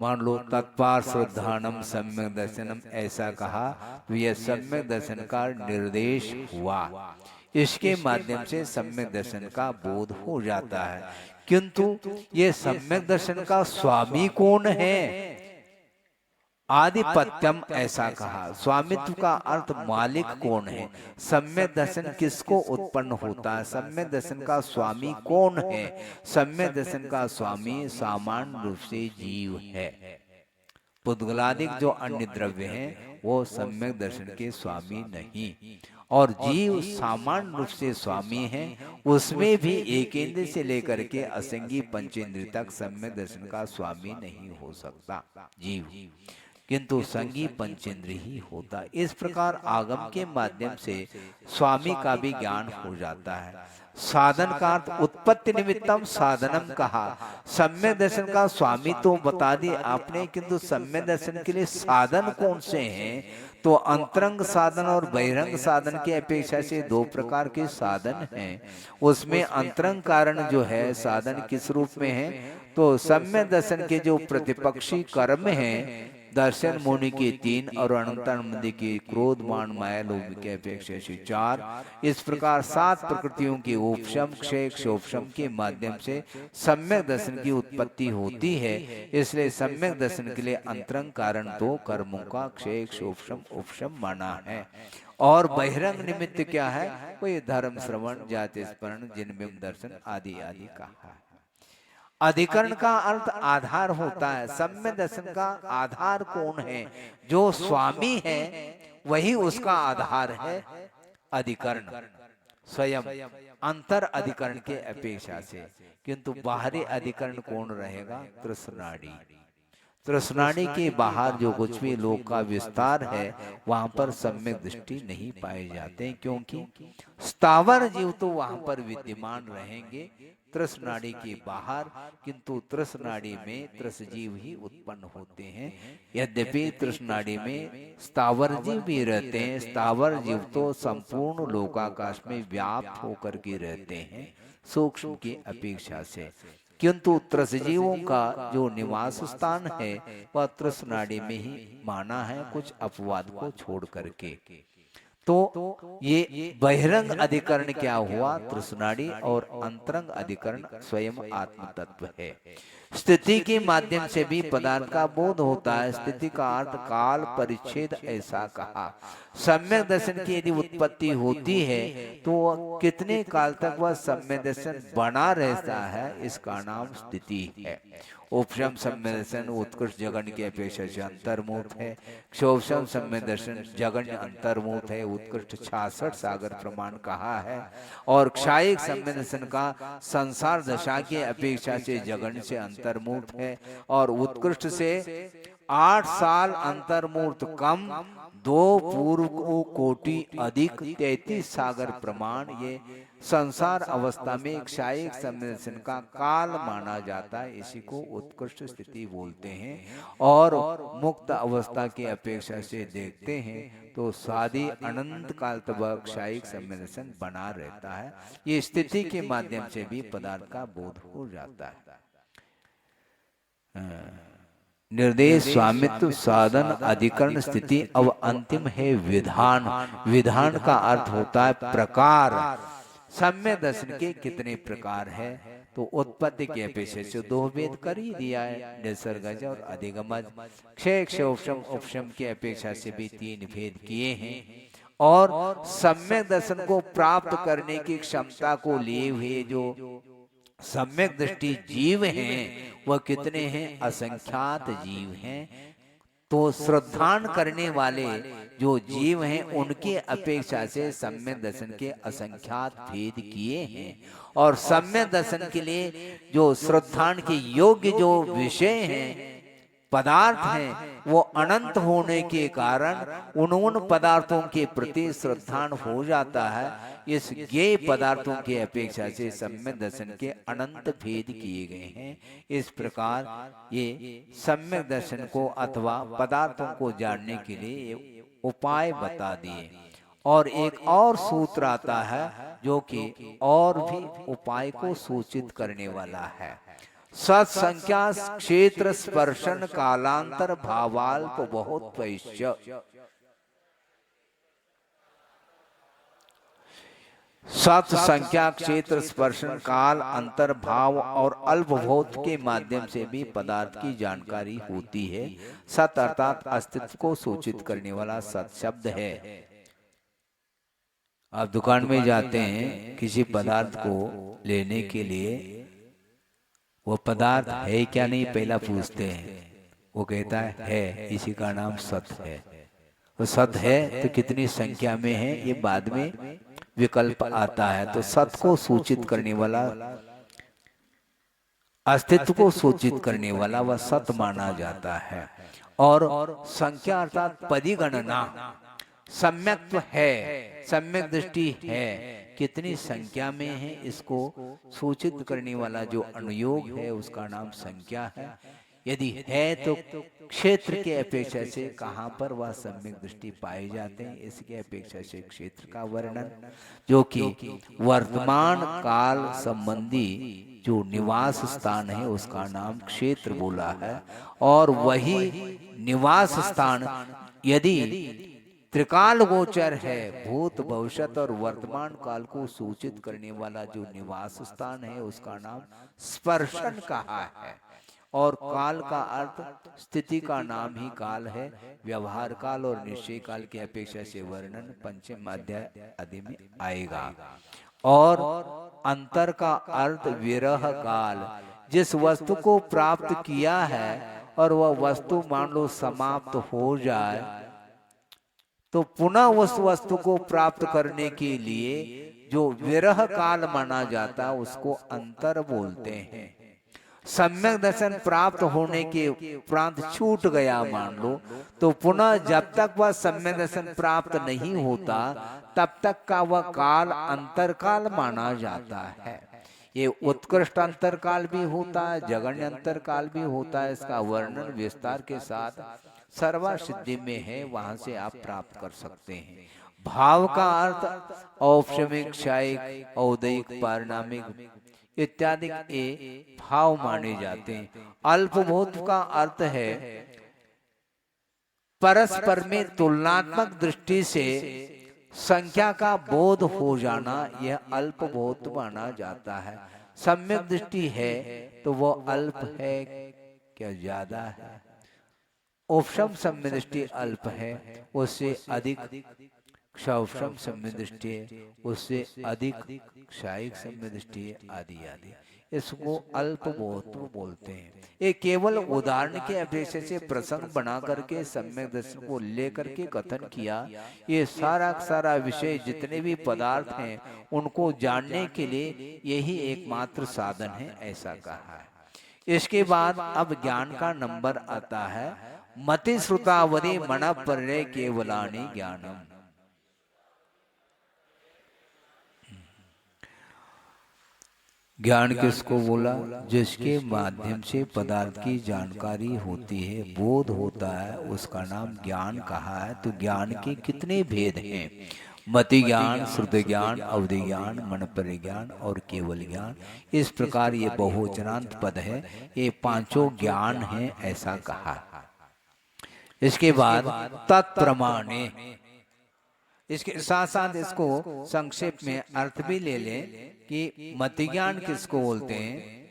मान लो तत्पार श्रद्धानम सम्यक दर्शनम ऐसा कहा, तो यह सम्यक दर्शन का निर्देश हुआ। इसके माध्यम से सम्यक दर्शन का बोध हो जाता है। किंतु ये सम्यक दर्शन का स्वामी कौन है? आधिपत्यम ऐसा कहा। स्वामित्व का अर्थ मालिक कौन है? सम्यक दर्शन किसको उत्पन्न होता है? सम्यक दर्शन का स्वामी कौन है? सम्यक दर्शन का स्वामी सामान्य रूप से जीव है। पुद्गलादिक जो अन्य द्रव्य हैं वो सम्यक दर्शन के स्वामी नहीं, और जीव सामान्य रूप से स्वामी है। उसमें भी एकेंद्र से लेकर के असंगी पंचेंद्रिय तक सम्यक दर्शन का स्वामी नहीं हो सकता जीव, किंतु संगी पंचेंद्रिय ही होता। इस प्रकार आगम के माध्यम से स्वामी का भी ज्ञान हो जाता है। साधन का अर्थ उत्पत्ति निमित्तम साधनम कहा। सम्यक दर्शन का स्वामी तो बता दिए आपने, किंतु सम्यक दर्शन के लिए साधन कौन से हैं? तो अंतरंग साधन और बहिरंग साधन की अपेक्षा से दो प्रकार के साधन हैं। उसमें अंतरंग कारण जो है साधन किस रूप में है? तो सम्यक दर्शन के जो प्रतिपक्षी कर्म हैं, दर्शन मुनि के 3 और अनंतानंद के क्रोध मान माया लोभ के अपेक्षा से 4, इस प्रकार 7 प्रकृतियों के उपशम क्षय क्षोपशम के माध्यम से सम्यक दर्शन की उत्पत्ति होती है। इसलिए सम्यक दर्शन के लिए अंतरंग कारण 2 कर्मों का क्षय क्षोपशम उपशम माना है। और बहिरंग निमित्त क्या है? कोई धर्म श्रवण जाति स्मरण जिनमें दर्शन आदि आदि कहा है। अधिकरण का अर्थ आधार होता है। सम्यक दर्शन का आधार कौन है? जो स्वामी है वही उसका आधार है। अधिकरण स्वयं अंतर अधिकरण के अपेक्षा से, किंतु बाहरी अधिकरण कौन रहेगा? तृष्णादि। तृष्णादि के बाहर जो कुछ भी लोक का विस्तार है वहां पर सम्यक दृष्टि नहीं पाए जाते, क्योंकि स्थावर जीव तो वहां पर विद्यमान रहेंगे तृष्णादि के बाहर, किंतु तृष्णादि में तृषजीव ही उत्पन्न होते हैं। यद्यपि तृष्णादि में स्थावर जीव भी रहते हैं। स्थावर जीव तो संपूर्ण लोकाकाश में व्याप्त होकर के रहते हैं सूक्ष्म की अपेक्षा से, किंतु त्रसजीवों का जो निवास स्थान है वह त्रसनाड़ी में ही माना है, कुछ अपवाद को छोड़ करके। तो ये बहिरंग अधिकरण क्या हुआ? तृष्णाड़ी। और अंतरंग अधिकरण स्वयं आत्म तत्व है। स्थिति के माध्यम से भी पदार्थ का बोध होता है। स्थिति का अर्थ काल परिच्छेद ऐसा कहा। सम्यक दर्शन की यदि उत्पत्ति होती है तो कितने काल तक वह सम्यक दर्शन बना रहता है, इसका नाम स्थिति है। उपशम सम्यक दर्शन उत्कृष्ट जगन्य की अपेक्षा से अंतर्मुख है। क्षोभम सम्यक दर्शन जगन्य अंतर्मुख है, उत्कृष्ट 66 सागर प्रमाण कहा है। और क्षायिक सम्यक दर्शन का संसार दशा की अपेक्षा से जगन्य से अंतर्मूर्त है। और उत्कृष्ट से 8 साल अंतर्मूर्त कम, 2 पूर्व कोटि अधिक 33 सागर प्रमाण ये संसार अवस्था में क्षायिक सम्यदर्शन का काल माना जाता है। इसी को उत्कृष्ट स्थिति बोलते हैं। और मुक्त अवस्था की अपेक्षा से देखते हैं तो सादी अनंत काल तक क्षायिक सम्यदर्शन बना रहता है। ये स्थिति के माध्यम से भी पदार्थ का बोध हो जाता है। निर्देश स्वामित्व साधन अधिकरण स्थिति। अब अंतिम है विधान। विधान का अर्थ होता है प्रकार। सम्यक दर्शन के कितने प्रकार है? तो उत्पत्ति के अपेक्षा से 2 भेद कर ही दिया है, निसर्गज और अधिगमज। क्षय क्षोभम उपशम की अपेक्षा से भी 3 भेद किए हैं। और सम्यक दर्शन को प्राप्त करने की क्षमता को लिए हुए जो सम्यक दृष्टि जीव हैं वह कितने हैं? असंख्यात जीव हैं। तो श्रद्धान करने वाले जो जीव हैं उनके अपेक्षा से सम्यक दर्शन के असंख्यात भेद किए हैं। और सम्यक दर्शन के लिए जो श्रद्धान के योग्य जो विषय हैं, पदार्थ हैं, वो अनंत होने के कारण उन पदार्थों के प्रति श्रद्धान हो जाता है। इस ज्ञेय पदार्थों के अपेक्षा से सम्यक दर्शन के अनंत भेद किए गए हैं। इस प्रकार ये सम्यक दर्शन को अथवा पदार्थों को जानने के लिए उपाय बता दिए। और एक और सूत्र आता है जो कि और भी उपाय को सूचित करने वाला है। सत्संख्या क्षेत्र स्पर्शन कालांतर भावाल्प बहुत पैश्य। सत संख्या क्षेत्र स्पर्शन काल अंतर भाव और अल्पभूत के माध्यम से भी पदार्थ की जानकारी होती है। सत अर्थात अस्तित्व को सूचित करने वाला सत शब्द है। आप दुकान में जाते हैं किसी पदार्थ को लेने के लिए, वो पदार्थ है क्या नहीं पहला पूछते हैं। वो कहता है, इसी का नाम सत है। तो सत है तो कितनी संख्या में है ये बाद में विकल्प आता है। तो सत को सूचित करने वाला, अस्तित्व को सूचित करने वाला वह सत माना जाता है। और संख्या अर्थात परिगणना, सम्यक्त्व है, सम्यक दृष्टि है, कितनी संख्या में है इसको सूचित करने वाला जो अनुयोग है उसका नाम संख्या है। यदि है तो क्षेत्र के अपेक्षा से कहाँ पर वह सम्यक दृष्टि पाए जाते हैं, इसके अपेक्षा से क्षेत्र का वर्णन, जो कि वर्तमान काल संबंधी जो निवास स्थान है उसका नाम क्षेत्र बोला है। और वही निवास स्थान यदि त्रिकाल गोचर है, भूत भविष्यत और वर्तमान काल को सूचित करने वाला जो निवास स्थान है उसका नाम स्पर्शन कहा है। और काल का अर्थ स्थिति का नाम ही काल है। व्यवहार काल और निश्चय काल की अपेक्षा से वर्णन पंचम अध्याय आदि में आएगा। और अंतर का अर्थ विरह काल, जिस वस्तु को प्राप्त किया है और वह वस्तु मान लो समाप्त हो जाए तो पुनः उस वस्तु को प्राप्त करने के लिए जो विरह काल माना जाता है उसको अंतर बोलते हैं। सम्यक दर्शन प्राप्त होने के उपरांत छूट गया मान लो, तो पुनः जब तक वह सम्यक दर्शन प्राप्त नहीं होता तब तक का वह काल अंतरकाल माना जाता है। ये उत्कृष्ट अंतरकाल भी होता है, जगन्य अंतरकाल भी होता है। इसका वर्णन विस्तार के साथ सर्वा सिद्धि में है, वहां से आप प्राप्त कर सकते हैं। भाव का अर्थ औपशमिक, क्षयिक, औदयिक, पारिणामिक, इत्यादि ये भाव माने जाते हैं। अल्पबोध का अर्थ है परस्पर में तुलनात्मक दृष्टि से संख्या का बोध हो जाना, यह अल्पबोध माना जाता है। सम्यक दृष्टि है तो वो अल्प है क्या ज्यादा है। उपशम सम्य दृष्टि अल्प है, उससे अधिक क्षौषम सम्य दृष्टि है, उससे अधिक क्षायिक सम्य दृष्टि है, आदि आदि। इसको अल्पबोध बोलते हैं। ये केवल उदाहरण के अपेक्षा से प्रसंग बना करके सम्यक दर्शन को लेकर के कथन किया। ये सारा विषय जितने भी पदार्थ हैं उनको जानने के लिए यही एकमात्र साधन है, ऐसा कहा है। इसके बाद अब ज्ञान का नंबर आता है, मति श्रुतावधि मन पर्य केवलानि ज्ञानम। ज्ञान किसको बोला? जिसके माध्यम से पदार्थ की जानकारी होती है, बोध होता है, उसका नाम ज्ञान कहा है। तो ज्ञान के कितने भेद हैं? मति ज्ञान, श्रुति ज्ञान, अवधि ज्ञान, मन परिज्ञान और केवल ज्ञान। इस प्रकार ये बहुवचनांत पद है, ये पांचों ज्ञान हैं, ऐसा कहा। इसके बाद तत्प्रमाणे, इसके साथ साथ इसको संक्षेप में अर्थ भी ले लें कि मति ज्ञान किसको बोलते हैं?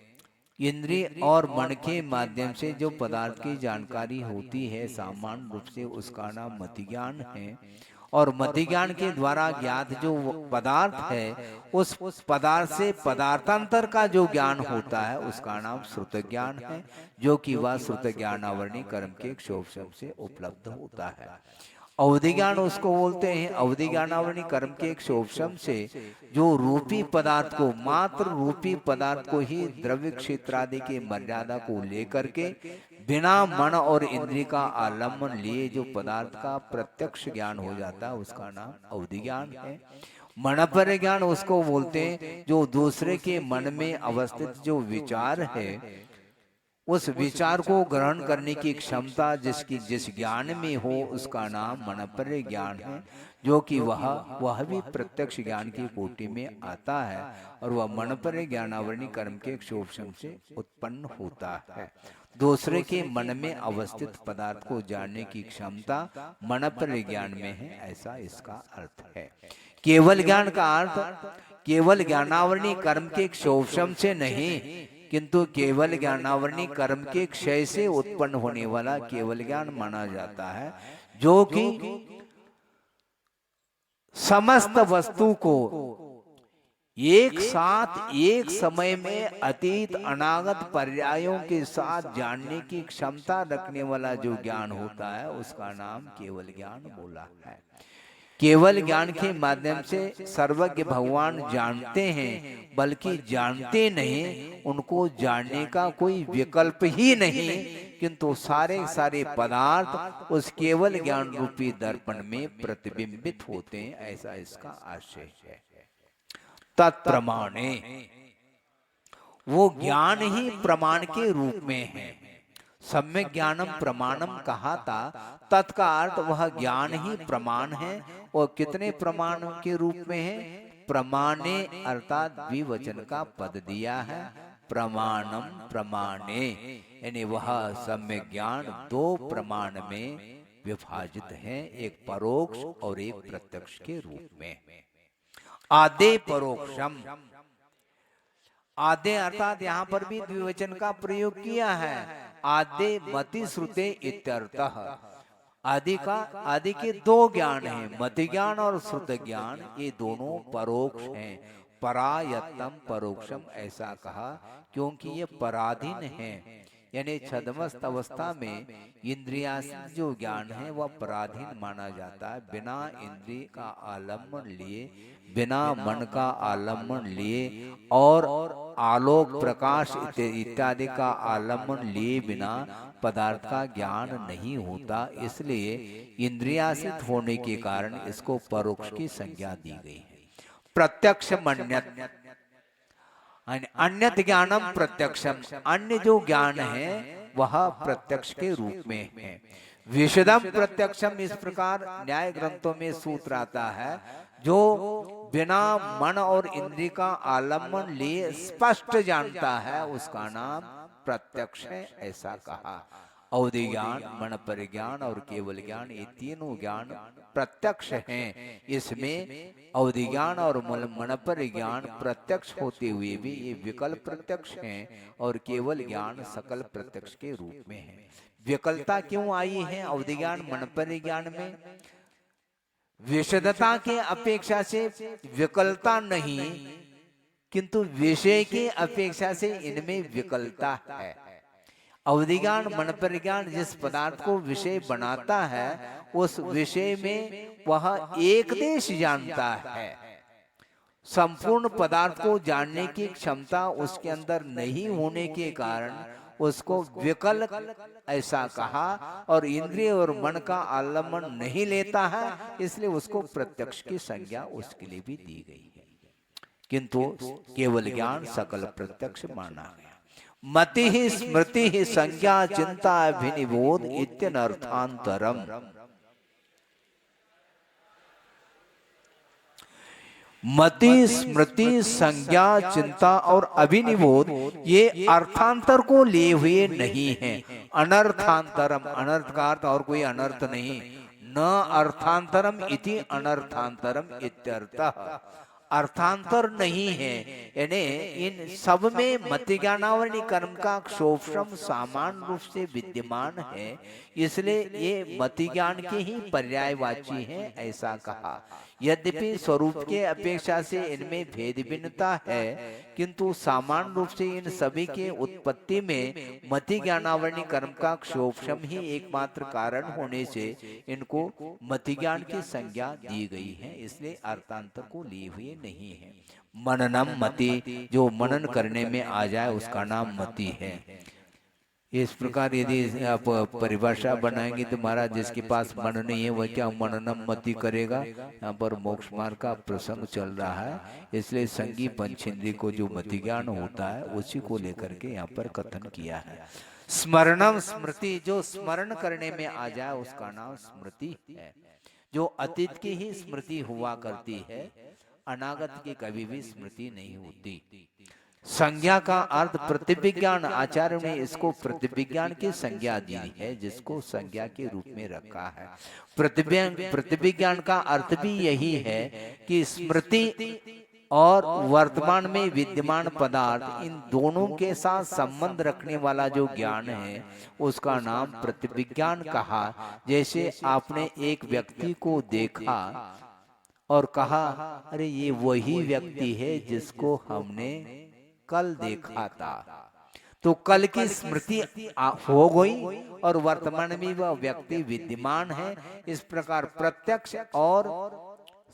इंद्रिय और मन के माध्यम से जो पदार्थ की जानकारी होती है सामान्य रूप से, उसका नाम मति ज्ञान है। और मति ज्ञान के द्वारा ज्ञात जो पदार्थ है, उस पदार्थ से पदार्थांतर का जो ज्ञान होता है, उसका नाम श्रुत ज्ञान है, जो कि वह श्रुत ज्ञानावरणी कर्म के क्षोभ से उपलब्ध होता है। अवधि ज्ञान उसको बोलते हैं, अवधि ज्ञानावरणी कर्म के क्षोभम से जो रूपी पदार्थ को, मात्र रूपी पदार्थ को ही द्रव्य क्षेत्र आदि के मर्यादा को लेकर के बिना मन और इंद्रिय का आलम्बन लिए जो पदार्थ का प्रत्यक्ष ज्ञान हो जाता है, उसका नाम अवधि ज्ञान है। मन पर ज्ञान उसको बोलते हैं जो दूसरे के मन में अवस्थित जो विचार है, उस विचार को ग्रहण करने की क्षमता जिस ज्ञान में हो, उसका नाम मनपर्य ज्ञान है, जो कि वह भी प्रत्यक्ष ज्ञान की कोटि में आता है। और वह मनपर्य ज्ञानावरणी कर्म के क्षोभम से उत्पन्न होता है। दूसरे के मन में अवस्थित पदार्थ को जानने की क्षमता मनपर्य ज्ञान में है, ऐसा इसका अर्थ है। केवल ज्ञान का अर्थ केवल ज्ञानावरणी कर्म के क्षोभम से नहीं, किंतु केवल ज्ञानावरणी कर्म के क्षय से उत्पन्न होने वाला केवल ज्ञान माना जाता है, जो कि समस्त वस्तु को एक साथ एक समय में अतीत अनागत पर्यायों के साथ जानने की क्षमता रखने वाला जो ज्ञान होता है, उसका नाम केवल ज्ञान बोला है। केवल ज्ञान के माध्यम से सर्वज्ञ भगवान जानते हैं, बल्कि जानते नहीं, उनको जानने का कोई विकल्प ही नहीं, किंतु सारे पदार्थ उस केवल ज्ञान रूपी दर्पण में प्रतिबिंबित होते हैं, ऐसा इसका आशय है। तत्प्रमाणे, वो ज्ञान ही प्रमाण के रूप में है। सम्यक ज्ञानम प्रमाणम कहा था, तत्का अर्थ वह ज्ञान ही प्रमाण है। और कितने प्रमाण के रूप में है? प्रमाणे अर्थात द्विवचन का पद दिया है, प्रमाणम प्रमाणे, यानी वह सम्यक ज्ञान दो प्रमाण में विभाजित है, एक परोक्ष और एक प्रत्यक्ष के रूप में। आदे परोक्षम, आदे अर्थात यहाँ पर भी द्विवचन का प्रयोग किया है। आदे मति श्रुते इत्यर्थः, आदि के दो ज्ञान हैं, मति ज्ञान और श्रुत ज्ञान, ये दोनों परोक्ष हैं। परायत्तम परोक्षम ऐसा कहा क्योंकि ये पराधीन है, यानी छद्मस्त अवस्था में इंद्रियास्थ जो ज्ञान है वह पराधीन माना जाता है। बिना इंद्रिय का आलम्बन लिए, बिना मन का आलम्बन लिए और आलोक प्रकाश इत्यादि का आलम्बन लिए बिना पदार्थ का ज्ञान नहीं होता। इसलिए इंद्रियाश्रित होने के कारण इसको परोक्ष की संज्ञा दी गई है। प्रत्यक्ष मन्यत, अन्यत ज्ञानम प्रत्यक्षम, अन्य जो ज्ञान है वह प्रत्यक्ष के रूप में है। विशदम प्रत्यक्षम, इस प्रकार न्याय ग्रंथों में सूत्र आता है, जो बिना मन और इंद्रिय का आलम्बन लिए स्पष्ट जानता है उसका नाम प्रत्यक्ष है, ऐसा कहा। अवधि ज्ञान, मन परिज्ञान और केवल ज्ञान, ये तीनों ज्ञान प्रत्यक्ष हैं। इसमें अवधि ज्ञान और मन परिज्ञान प्रत्यक्ष होते हुए भी ये विकल्प प्रत्यक्ष हैं और केवल ज्ञान सकल प्रत्यक्ष के रूप में है। विकलता क्यों आई है अवधि ज्ञान मन परिज्ञान में? विशदता के अपेक्षा से विकलता नहीं, किंतु विषय की अपेक्षा से इनमें विकलता है। अवधि ज्ञान मन परिज्ञान जिस पदार्थ को विषय बनाता है उस विषय में वह एक देश जानता है। संपूर्ण पदार्थ को जानने की क्षमता उसके अंदर नहीं होने के कारण उसको विकल्प ऐसा कहा, और इंद्रिय और मन का आलम्बन नहीं लेता है इसलिए उसको प्रत्यक्ष की संज्ञा उसके लिए भी दी गई है। किंतु केवल ज्ञान सकल प्रत्यक्ष माना गया। मति ही स्मृति ही संज्ञा चिंता अभिनिबोध इत्यनर्थांतरम। मति स्मृति संज्ञा चिंता और अभिनिबोध ये अर्थांतर को लिए हुए नहीं है। अनर्थांतरम, अनर्थ का अर्थ और कोई अनर्थ नहीं। न अर्थांतरम इति अनर्थांतरम इत्यर्थः, अर्थांतर नहीं है। यानी इन सब में मति ज्ञानावरणी कर्म का क्षोभम सामान्य रूप से विद्यमान है, इसलिए ये मति ज्ञान के ही पर्यायवाची हैं, ऐसा कहा। यद्यपि स्वरूप के अपेक्षा से इनमें भेद भिन्नता है, किंतु सामान्य रूप से इन सभी के उत्पत्ति में मति ज्ञानावरणी कर्म का क्षोभम ही एकमात्र कारण होने से इनको मति ज्ञान की संज्ञा दी गई है, इसलिए अर्थांतर को लिए हुए नहीं है। मननम मति, जो मनन करने में आ जाए उसका नाम मति है। इस प्रकार यदि आप परिभाषा बनाएंगे तो महाराज जिसके पास मन नहीं है वह क्या मननम मति करेगा। यहाँ पर मोक्ष मार्ग का प्रसंग चल रहा है, इसलिए संगी पंचेंद्रिय को जो मति ज्ञान होता है उसी को लेकर के यहाँ पर कथन किया है। स्मरणम स्मृति, जो स्मरण करने में आ जाए उसका नाम स्मृति है। जो अतीत की ही स्मृति हुआ करती है, अनागत की कभी भी स्मृति नहीं होती। संज्ञा का अर्थ प्रतिविज्ञान, आचार्य ने इसको प्रतिविज्ञान की संज्ञा दी है, जिसको संज्ञा के रूप में रखा है। प्रतिविज्ञान का अर्थ भी यही है कि स्मृति और वर्तमान में विद्यमान पदार्थ, इन दोनों के साथ संबंध रखने वाला जो ज्ञान है उसका नाम प्रतिविज्ञान कहा। जैसे आपने एक व्यक्ति को देखा और कहा अरे ये वही व्यक्ति है जिसको हमने कल देखा था, तो कल की स्मृति हो गई और वर्तमान में वह व्यक्ति विद्यमान है। इस प्रकार प्रत्यक्ष और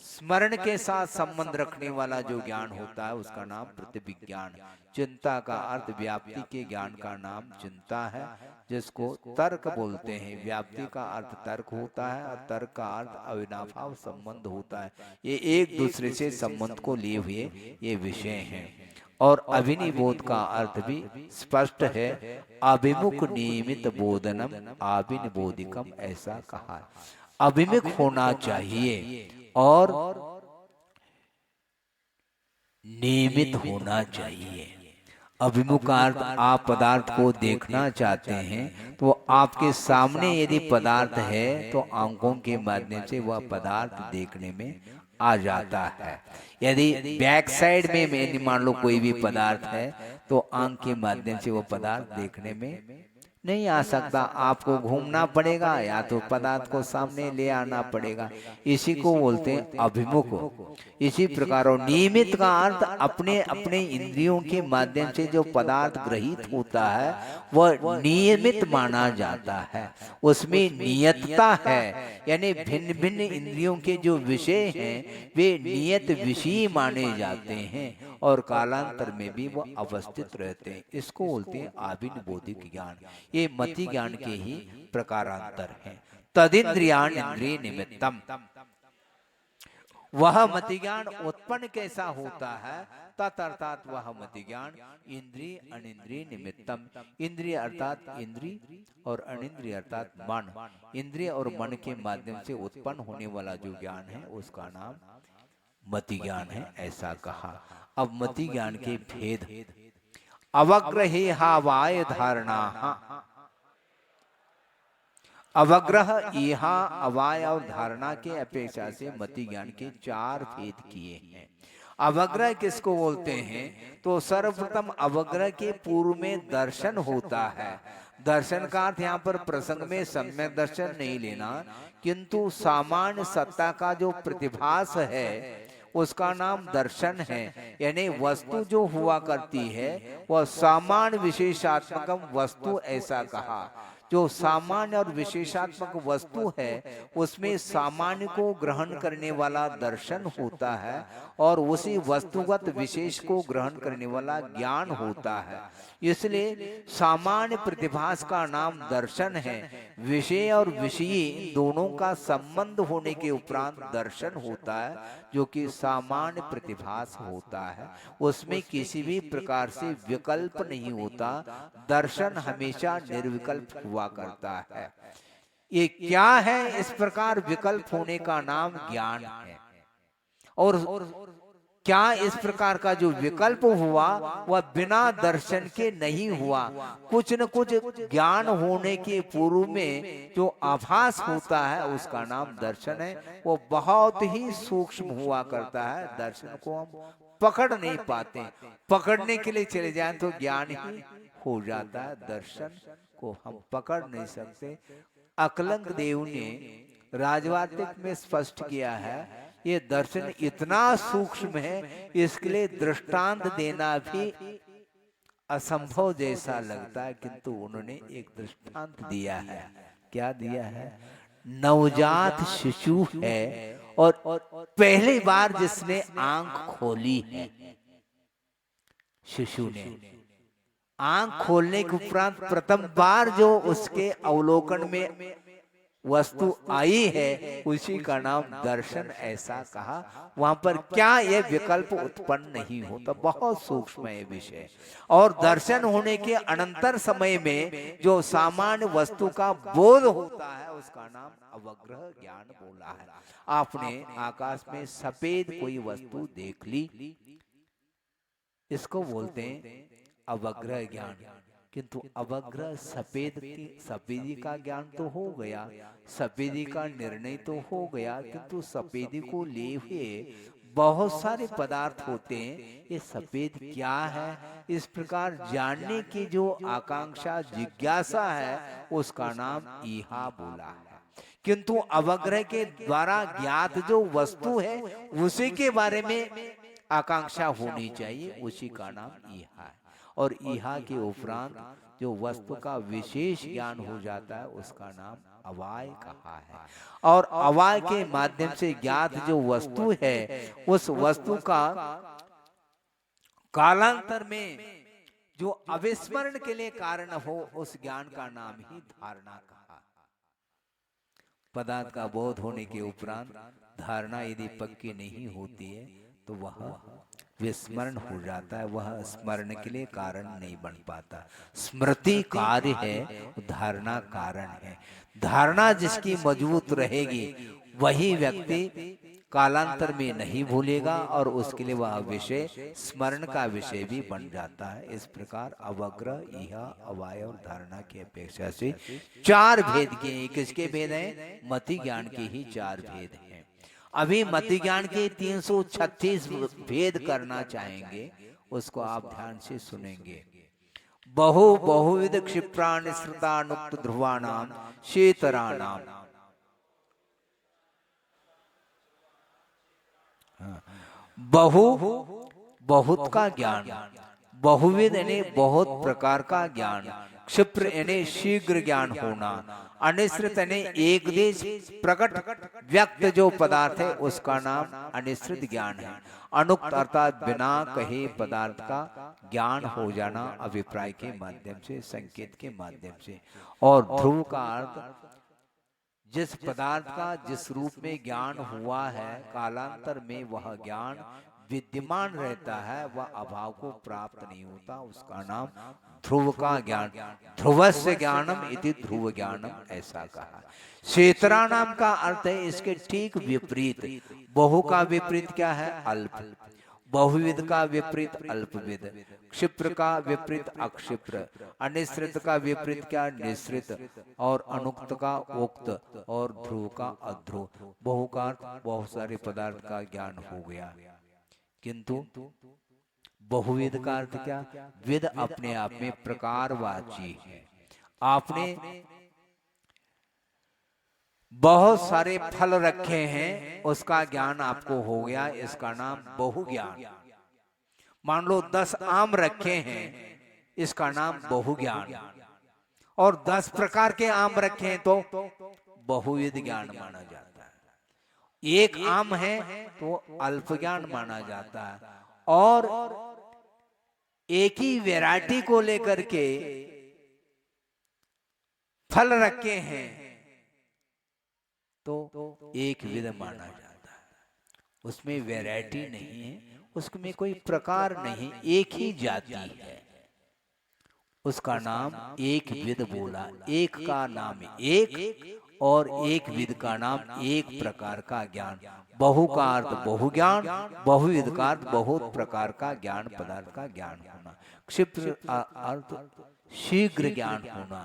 स्मरण के साथ संबंध रखने वाला जो ज्ञान होता है उसका नाम प्रतिविज्ञान। चिंता का अर्थ व्याप्ति के ज्ञान का नाम चिंता है, जिसको तर्क बोलते हैं। व्याप्ति का अर्थ तर्क होता है और तर्क का अर्थ अविनाभाव संबंध होता है। ये एक दूसरे से संबंध को लिए हुए ये विषय हैं। और अभिनिबोध का अर्थ भी स्पष्ट है, अभिमुख नियमित बोधनम अभिनिबोधिकम, ऐसा कहा। अभिमुख होना चाहिए और नियमित होना चाहिए। अभिमुख अर्थ आप पदार्थ को देखना चाहते हैं तो आपके सामने यदि पदार्थ है तो आंखों के माध्यम से वह पदार्थ देखने में आ जाता है। यदि बैक साइड में मान लो कोई भी पदार्थ है तो आंख के माध्यम से वो पदार्थ देखने में नहीं आ सकता, आपको घूमना पड़ेगा या तो पदार्थ को सामने ले आना पड़ेगा। इसी को बोलते हैं अभिमुख। इसी प्रकार नियमित का अर्थ अपने अपने इंद्रियों के माध्यम से जो पदार्थ ग्रहित होता है वह नियमित माना जाता है, उसमें नियतता है। यानी भिन्न भिन्न इंद्रियों के जो विषय हैं वे नियत विषय माने जाते हैं और कालांतर में भी वह अवस्थित रहते हैं। इसको बोलते हैं आभिनिबोधिक ज्ञान। ये मति ज्ञान के ही प्रकारांतर हैं। तदिंद्रियाण इंद्रिय निमित्तम, वह मति ज्ञान उत्पन्न कैसा होता है, तत् वह मति ज्ञान इंद्रिय अनिंद्रिय निमित्तम। इंद्रिय अर्थात इंद्रिय और अनिंद्रिय अर्थात मन। इंद्रिय और मन के माध्यम से उत्पन्न होने वाला जो ज्ञान है उसका नाम मति ज्ञान है, ऐसा कहा। अब मति ज्ञान के भेद। अवग्रहे हावाय धारणा। अवग्रह, इहा, अवाय और धारणा के अपेक्षा से मति ज्ञान के 4 भेद किए हैं। अवग्रह किसको बोलते हैं? तो सर्वप्रथम अवग्रह के पूर्व में दर्शन होता है। दर्शन का अर्थ यहाँ पर प्रसंग में सम्यक दर्शन नहीं लेना, किंतु सामान्य सत्ता का जो प्रतिभास है उसका नाम दर्शन है। यानी वस्तु जो हुआ करती है वह सामान्य विशेषात्मक वस्तु, ऐसा कहा। जो सामान्य और विशेषात्मक वस्तु है उसमें सामान्य को ग्रहण करने वाला दर्शन होता है और उसी वस्तुगत विशेष को ग्रहण करने वाला ज्ञान होता है। इसलिए सामान्य प्रतिभास का नाम दर्शन है। विषय और विषयी दोनों का संबंध होने के उपरांत दर्शन होता है, जो कि सामान्य प्रतिभास होता है। उसमें किसी भी प्रकार से विकल्प नहीं होता। दर्शन हमेशा निर्विकल्प हुआ करता है। ये क्या है? इस प्रकार विकल्प होने का नाम ज्ञान है। और क्या इस प्रकार का जो विकल्प हुआ वह बिना दर्शन के नहीं हुआ। कुछ न कुछ ज्ञान होने के पूर्व में जो आभास होता है उसका नाम दर्शन है। वो बहुत ही सूक्ष्म हुआ करता है। दर्शन को हम पकड़ नहीं पाते। पकड़ने के लिए चले जाएं तो ज्ञान ही हो जाता है। दर्शन को हम पकड़ नहीं सकते। अकलंक देव ने राजवाटिक में स्पष्ट किया है, ये दर्शन इतना सूक्ष्म है, इसके लिए दृष्टांत देना भी असंभव जैसा लगता है, किंतु उन्होंने एक दृष्टांत दिया है। क्या दिया है? नवजात शिशु है और पहली बार जिसने आंख खोली है, शिशु ने आंख खोलने के उपरांत प्रथम बार जो उसके अवलोकन में वस्तु आई है उसी का नाम दर्शन, ऐसा कहा। वहां पर क्या यह विकल्प उत्पन्न नहीं होता। बहुत सूक्ष्म है विषय। और दर्शन होने के अनंतर समय में जो सामान्य वस्तु का बोध होता है उसका नाम अवग्रह ज्ञान बोला है। आपने आकाश में सफेद कोई वस्तु देख ली, इसको बोलते हैं अवग्रह ज्ञान। किंतु अवग्रह सफेदी का ज्ञान तो हो गया, सफेदी का निर्णय तो हो गया, किंतु सफेदी को लिए हुए बहुत सारे पदार्थ होते हैं। ये सफेद क्या है, इस प्रकार जानने की जो आकांक्षा जिज्ञासा है उसका नाम ईहा बोला है। किंतु अवग्रह के द्वारा ज्ञात जो वस्तु है उसी के बारे में आकांक्षा होनी चाहिए, उसी का नाम ईहा है। और ईहा के उपरांत जो वस्तु का विशेष ज्ञान हो जाता है उसका नाम अवाय कहा है। और अवाय के माध्यम से ज्ञात जो वस्तु है उस वस्तु का कालांतर में जो अविस्मरण के लिए कारण हो उस ज्ञान का नाम ही धारणा कहा। पदार्थ का बोध होने के उपरांत धारणा यदि पक्की नहीं होती है तो वह विस्मरण हो जाता है, वह स्मरण के लिए कारण नहीं बन पाता। स्मृति कार्य है, धारणा कारण है। धारणा जिसकी मजबूत रहेगी वही व्यक्ति कालांतर में नहीं भूलेगा और उसके लिए वह विषय स्मरण का विषय भी बन जाता है। इस प्रकार अवग्रह, ईहा, अवाय और धारणा की अपेक्षा से 4 भेद के। किसके भेद हैं? मति ज्ञान के ही 4 भेद हैं। अभी मति ज्ञान के 336 भेद करना चाहेंगे, उसको आप ध्यान से सुनेंगे। बहुविध क्षिप्राणि श्रुतानुक्त ध्रुवाणाम शेतराणाम। बहुत का ज्ञान, बहुविध यानी बहुत प्रकार का ज्ञान, क्षिप्र यानी शीघ्र ज्ञान होना, अनिश्रित यानी एक देश प्रकट व्यक्त जो पदार्थ है उसका नाम अनिश्रित ज्ञान है। अनुक्त अर्थात बिना कहे पदार्थ का ज्ञान हो जाना अभिप्राय के माध्यम से, संकेत के माध्यम से। और ध्रुव का अर्थ जिस पदार्थ का जिस रूप में ज्ञान हुआ है कालांतर में वह ज्ञान विद्यमान रहता है वह अभाव को प्राप्त नहीं होता, उसका नाम ध्रुव का ज्ञान। ध्रुवस्य ज्ञानम इति ध्रुव ज्ञानम ऐसा कहा। क्षेत्रा नाम का अर्थ है इसके ठीक विपरीत। बहु का विपरीत क्या है? अल्प। बहुविध का विपरीत अल्पविद। क्षिप्र का विपरीत अक्षिप्र। अनिश्रित का विपरीत क्या? निश्रित। और अनुक्त का उक्त, और ध्रुव का अध्रुव। बहु का अर्थ बहुत सारे पदार्थ का ज्ञान हो गया, किंतु बहुविध का अर्थ क्या? विद अपने आप में प्रकारवाची है। आपने बहुत सारे फल रखे हैं, उसका ज्ञान आपको हो गया, इसका नाम बहु ज्ञान। मान लो 10 आम रखे हैं, इसका नाम बहु ज्ञान। और 10 प्रकार के आम रखे हैं तो बहुविध ज्ञान माना जाता है। एक आम है तो अल्प ज्ञान माना जाता है। और एक ही वैरायटी को लेकर के फल रखे हैं तो एक विध माना जाता है। उसमें वैरायटी नहीं है, उसमें कोई प्रकार नहीं, एक ही जाति है, उसका नाम एक विध बोला। एक का नाम एक, और एक विध का नाम एक प्रकार का ज्ञान। बहु का अर्थ बहु ज्ञान, बहुविध का अर्थ बहुत प्रकार का ज्ञान, पदार्थ का ज्ञान होना। क्षिप्र अर्थ शीघ्र ज्ञान होना।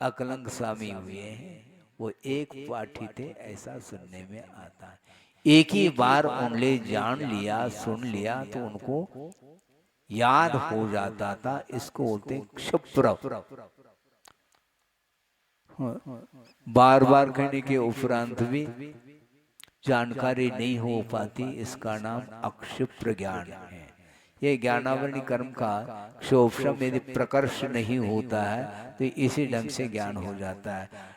अकलंग स्वामी हुए हैं, वो एक पाठी थे, ऐसा सुनने में आता है। एक ही बार उन्हें जान लिया, सुन लिया तो उनको याद हो जाता था, इसको बोलते क्षिप्र। बार बार कहने के उपरांत भी जानकारी नहीं हो पाती, इसका नाम अक्षिप्र ज्ञान है। ये ज्ञानावरणी कर्म का क्षोभम यदि प्रकर्ष नहीं होता है तो इसी ढंग से ज्ञान हो जाता है।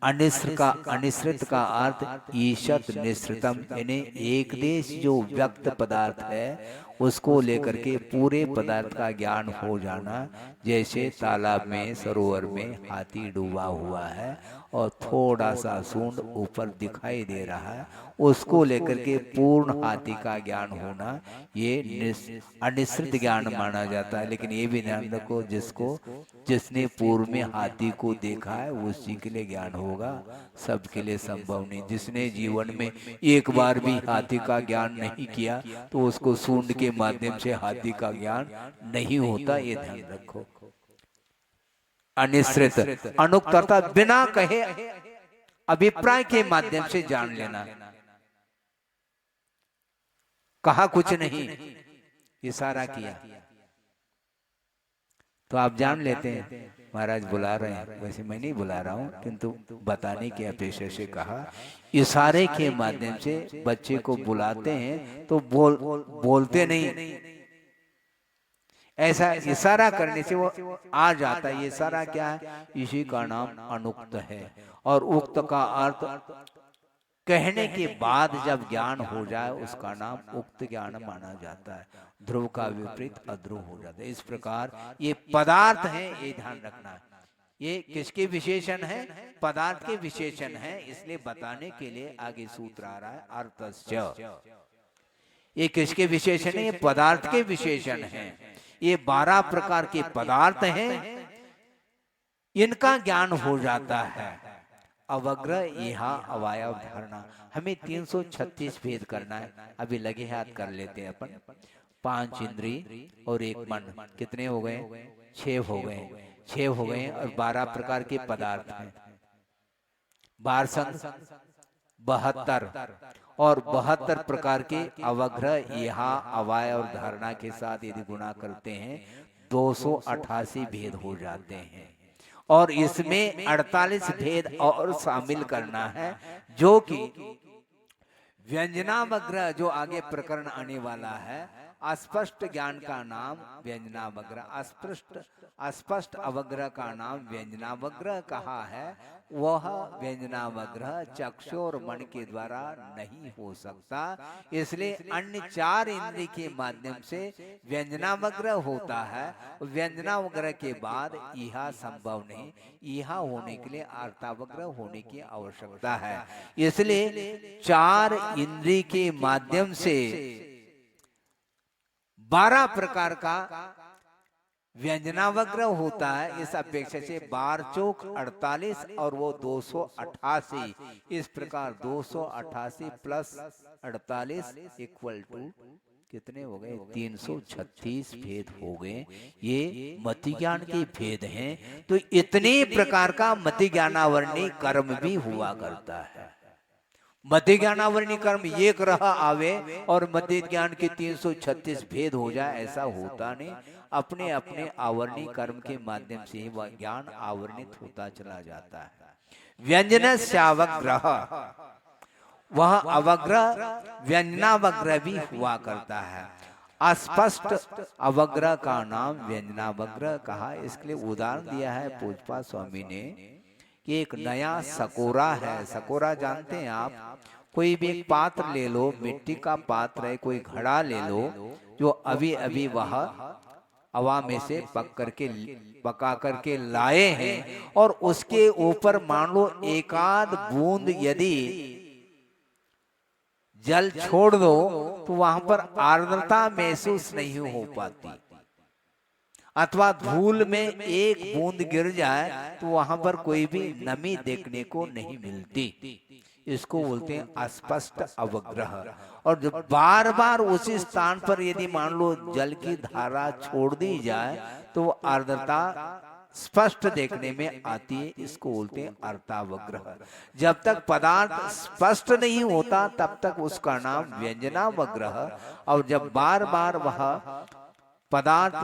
अनिश्रित का अर्थ ईशत निश्रितम, यानी एक देश जो व्यक्त पदार्थ है उसको लेकर के पूरे पदार्थ का ज्ञान हो जाना। जैसे तालाब में, सरोवर में हाथी डूबा हुआ है और थोड़ा सा सूंड ऊपर दिखाई दे रहा है, उसको लेकर के पूर्ण हाथी का ज्ञान होना, ये अनिश्रित ज्ञान माना जाता है। लेकिन ये भी ध्यान रखो, जिसने पूर्व में हाथी को देखा है उसी के लिए ज्ञान होगा, सबके लिए संभव नहीं। जिसने जीवन में एक बार भी हाथी का ज्ञान नहीं किया तो उसको सूंड के माध्यम से हाथी का ज्ञान नहीं होता, ये ध्यान रखो। अनिश्रित अनुक्त अर्थात बिना कहे अभिप्राय के माध्यम से जान लेना, कहा कुछ नहीं, इशारा किया तो आप जान लेते हैं महाराज बुला रहे हैं। वैसे मैं नहीं बुला रहा हूं, किंतु बताने की अपेक्षा से कहा। इशारे के माध्यम से बच्चे को बुलाते हैं तो बोलते नहीं, ऐसा इशारा करने से वो आ जाता है। ये इशारा क्या है? इसी का नाम अनुक्त है। और उक्त का अर्थ कहने के बाद जब ज्ञान हो जाए उसका नाम उक्त ज्ञान माना जाता है। ध्रुव का विपरीत अध्रुव हो जाता है। इस प्रकार ये पदार्थ है, ये ध्यान रखना है। ये किसके विशेषण है? पदार्थ के विशेषण है। इसलिए बताने के लिए आगे सूत्र आ रहा है अर्थस्य। ये किसके विशेषण है? ये पदार्थ के विशेषण है। ये 12 प्रकार के पदार्थ हैं, इनका ज्ञान हो जाता है। अवग्रह यहाँ अवयव धारणा, हमें 336 भेद करना है। अभी लगे हाथ कर लेते हैं अपन। 5 इंद्री और 1 मन, कितने हो गए? 6 हो गए। 6 हो गए और 12 प्रकार के पदार्थ हैं। 12 72 और 72 प्रकार के अवग्रह यहाँ अवयव धारणा के साथ यदि गुणा करते हैं 288 भेद हो जाते हैं। और इसमें 48 भेद और शामिल करना है, जो कि व्यंजनावग्रह, जो आगे प्रकरण आने वाला है। अस्पष्ट ज्ञान का नाम व्यंजनावग्रह, अस्पष्ट अवग्रह का नाम व्यंजनावग्रह कहा है। वह व्यंजनावग्रह चक्षु और मन के द्वारा नहीं हो सकता, इसलिए अन्य 4 इंद्रिय के माध्यम से व्यंजनावग्रह होता है। व्यंजनावग्रह के बाद यह संभव नहीं, यह होने के लिए अर्थावग्रह होने की आवश्यकता है। इसलिए 4 इंद्रिय के माध्यम से 12 प्रकार का व्यंजनावग्र होता है। इस अपेक्षा से 12 चौक 48 और वो 288। इस प्रकार 288 प्लस 48 इक्वल टू कितने हो गए? 336 भेद हो गए। ये मति ज्ञान के भेद हैं। तो इतने प्रकार का मति ज्ञानावरणी कर्म भी हुआ करता है। मति ज्ञानावरणी कर्म एक रहा आवे और मति ज्ञान के 336 भेद हो जाए, ऐसा होता नहीं। अपने अपने आवरणी कर्म के माध्यम से ही वह ज्ञान आवरणित होता चला जाता है। व्यंजन श्यावग्रह, वह अवग्रह व्यंजनावग्रह भी हुआ करता है। अस्पष्ट अवग्रह का नाम व्यंजनावग्रह कहा। इसके लिए उदाहरण दिया है पूज्यपाद स्वामी ने कि एक नया सकोरा है। सकोरा जानते हैं आप? कोई भी एक पात्र ले लो, मिट्टी का पात्र है, कोई घड़ा ले लो जो अभी अभी वह हवा में से पका करके लाए हैं, और उसके ऊपर मान लो एकाध बूंद यदि जल छोड़ दो तो वहां पर आर्द्रता महसूस नहीं हो पाती, अथवा धूल में एक बूंद गिर जाए तो वहां पर कोई भी नमी देखने को नहीं मिलती। इसको बोलते हैं अस्पष्ट अवग्रह। और जब बार बार उसी स्थान पर यदि मान लो जल की धारा छोड़ दी जाए तो आर्द्रता स्पष्ट देखने में आती है। इसको बोलते हैं अर्तावग्रह। जब तक पदार्थ स्पष्ट नहीं होता तब तक उसका नाम व्यंजनावग्रह। और जब बार बार वह पदार्थ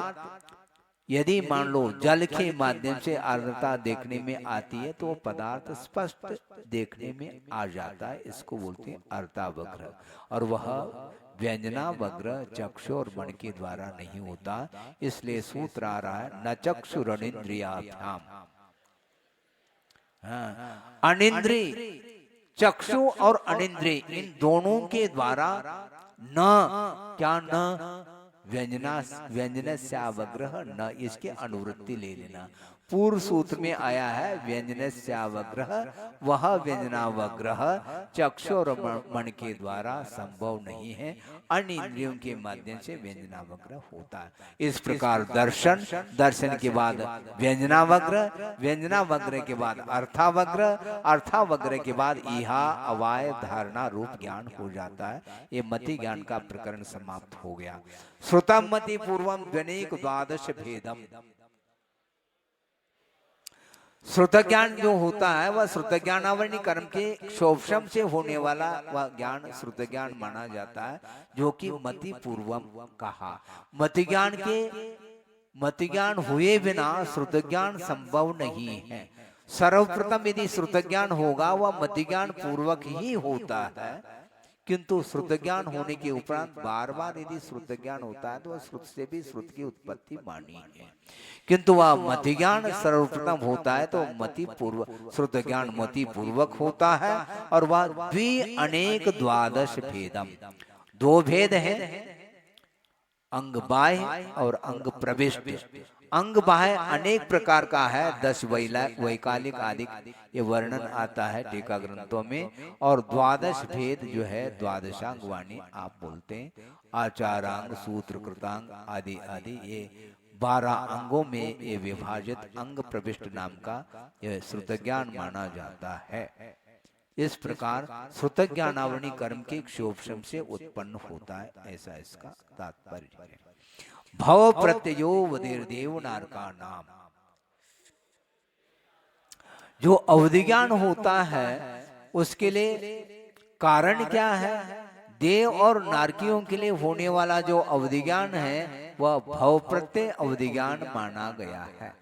यदि मान लो जल के माध्यम से आर्द्रता देखने में आती है तो पदार्थ स्पष्ट देखने में आ जाता है। इसको बोलते हैं अर्तावग्रह। और वह व्यंजनावग्र चक्षु और मन के द्वारा नहीं होता। इसलिए सूत्र आ रहा है न चक्षुरनिंद्रियाभ्याम। अनिंद्रिय, चक्षु और अनिंद्रिय, इन दोनों के द्वारा न क्या न व्यंजनस्यावग्रह न, इसके अनुवृत्ति ले लेना। पूर्व सूत्र में आया है व्यंजनस्यावग्रह, वह व्यंजनावग्रह चक्षु और मन के द्वारा संभव नहीं है, अन्य इंद्रियों के माध्यम से व्यंजनावग्रह होता है। इस प्रकार दर्शन, दर्शन के बाद व्यंजनावग्रह, व्यंजनावग्रह के बाद अर्थावग्रह, अर्थावग्रह के बाद इहा अवाय धारणा रूप ज्ञान हो जाता है। ये मति ज्ञान का प्रकरण समाप्त हो गया। श्रुतम मति पूर्वम ध्वनिक द्वादश भेदम। श्रुत ज्ञान जो होता है वह श्रुत ज्ञानावरणी कर्म के क्षोभम से होने वाला वह ज्ञान श्रुत ज्ञान माना जाता है, जो कि मति पूर्वम कहा। मति ज्ञान के मति ज्ञान हुए बिना श्रुत ज्ञान संभव नहीं है। सर्वप्रथम यदि श्रुत ज्ञान होगा वह मति ज्ञान पूर्वक ही होता है, किंतु श्रुत ज्ञान होने के उपरांत बार बार यदि श्रुत ज्ञान होता है तो वह श्रुत से भी श्रुत की उत्पत्ति मानी है। किंतु वह मति ज्ञान सर्वप्रथम होता है तो मति पूर्व श्रुत ज्ञान मति पूर्वक होता है। और वह द्वि अनेक द्वादश भेदम, दो भेद हैं, अंग बाह्य और अंग प्रविष्ट। अंग बाह्य अनेक प्रकार का है, 10 वैकालिक आदि ये वर्णन आता है टीका ग्रंथों में। और द्वादश भेद जो है द्वादशांग वाणी आप बोलते हैं, आचारांग सूत्र कृतांग आदि आदि, ये 12 अंगों में ये विभाजित अंग प्रविष्ट नाम का यह श्रुत ज्ञान माना जाता है। इस प्रकार श्रुत ज्ञानावरणी कर्म के क्षोभम से उत्पन्न होता है, ऐसा इसका तात्पर्य है। भव प्रत्ययो वदेर्देवनार का नाम। जो अवधि ज्ञान होता है उसके लिए कारण क्या है? देव और नारकियों के लिए होने वाला जो अवधि ज्ञान है वह भव प्रत्यय अवधि ज्ञान माना गया है।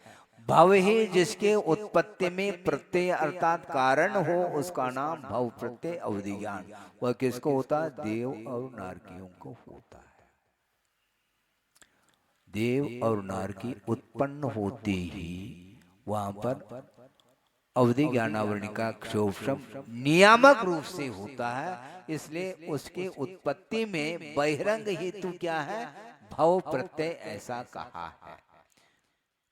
भव ही जिसके उत्पत्ति में प्रत्यय अर्थात कारण हो उसका नाम भव प्रत्यय अवधि ज्ञान। वह किसको होता है? देव और नारकियों को होता है। देव और नारकी उत्पन्न होते ही वहां पर अवधि ज्ञानावरणी का क्षोभम नियामक रूप से होता है। इसलिए उसके उत्पत्ति में बहिरंग हेतु क्या है? भव प्रत्यय ऐसा कहा है।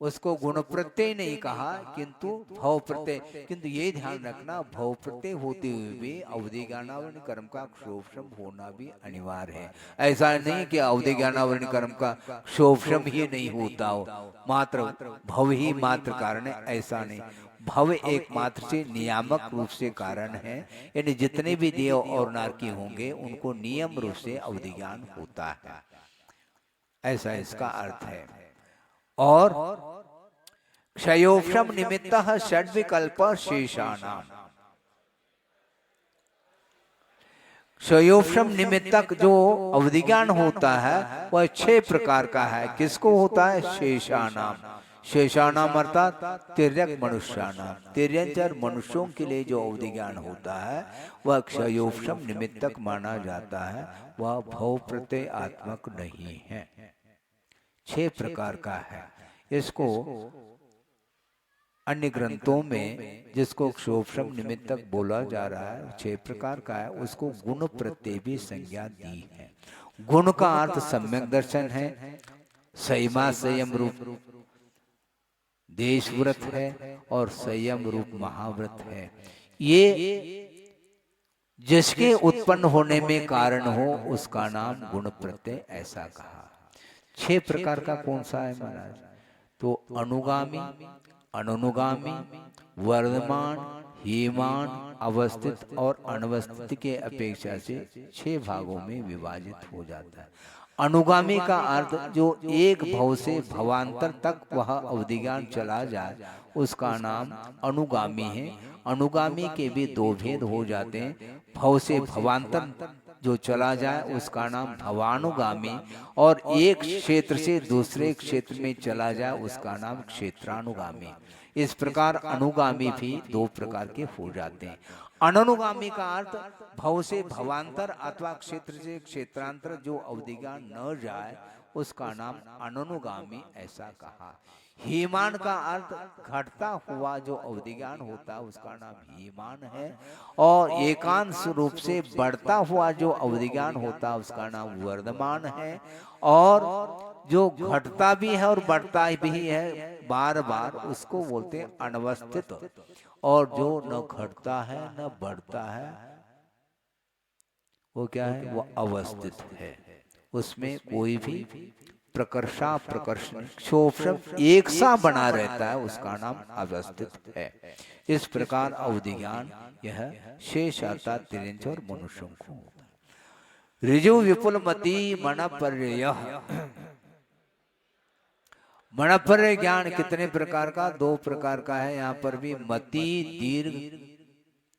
उसको गुण प्रत्यय नहीं कहा किंतु भव प्रत्यय। किंतु ये ध्यान रखना, भव प्रत्यय होते हुए भी अवधि ज्ञानावरण कर्म का क्षोभशम होना भी अनिवार्य है। ऐसा नहीं कि अवधि ज्ञानावरण कर्म का क्षोभशम ही नहीं होता हो, मात्र भव ही मात्र कारण है, ऐसा नहीं। भव एक मात्र से नियामक रूप से कारण है, यानी जितने भी देव और नारकी होंगे उनको नियम रूप से अवधि ज्ञान होता है, ऐसा इसका अर्थ है। और क्षयोक्षम निमित्तः षड्विकल्प शेषाणाम, क्षयोक्षम निमित्तक जो अवधि ज्ञान होता है वह 6 प्रकार का है। किसको होता है? शेषाणाम। शेषाणाम अर्थात तिर्यक मनुष्याणाम, तिर्यंचर मनुष्यों के लिए जो अवधि ज्ञान होता है वह क्षयोक्षम निमित्तक माना जाता है, वह भव प्रत्यय आत्मक नहीं है। 6 प्रकार का है। इसको अन्य ग्रंथों में जिसको क्षोभशम निमित्तक बोला जा रहा है 6 प्रकार का है, उसको गुण प्रत्यय भी संज्ञा दी है। गुण का अर्थ सम्यक दर्शन है, संयमा संयम रूप देश व्रत है और संयम रूप महाव्रत है। ये जिसके उत्पन्न होने में कारण हो उसका नाम गुण प्रत्यय ऐसा कहा। 6 प्रकार का कौन सा है महाराज? तो अनुगामी, अनुगामी, वर्धमान, हीमान, अवस्थित और अनवस्थित के अपेक्षा से 6 भागों में विभाजित हो जाता है। अनुगामी का अर्थ जो एक भव से भवांतर तक वह अवधि ज्ञान चला जाए उसका नाम अनुगामी है। अनुगामी के भी 2 भेद हो जाते हैं, भव से भवांतर जो चला जाए उसका नाम भवानुगामी, और एक क्षेत्र से दूसरे क्षेत्र में चला जाए उसका नाम क्षेत्रानुगामी। इस प्रकार अनुगामी भी 2 प्रकार के हो जाते हैं। अनुगामी का अर्थ भव से भवांतर अथवा क्षेत्र से क्षेत्रांतर जो अवधि ज्ञान न जाए उसका नाम अनुगामी ऐसा कहा। हीमान का अर्थ घटता हुआ जो अवधि ज्ञान होता है उसका नाम हीमान है, और एकांश रूप से बढ़ता हुआ जो अवधि ज्ञान होता है उसका नाम वर्धमान है, और जो घटता भी है और बढ़ता भी है बार बार उसको बोलते हैं अनवस्थित, और जो न घटता है न बढ़ता है वो क्या है? वो अवस्थित है। उसमें कोई भी प्रकर्षा प्रकर्षण क्षोभशम एक सा बना रहता है, उसका नाम अवस्थित है। इस प्रकार अवधि ज्ञान यह शेष आता तिरंज और मनुष्यों को। ऋजु विपुल मति मनपर्य, मनपर्य ज्ञान कितने प्रकार का? 2 प्रकार का है। यहाँ पर भी मति दीर्घ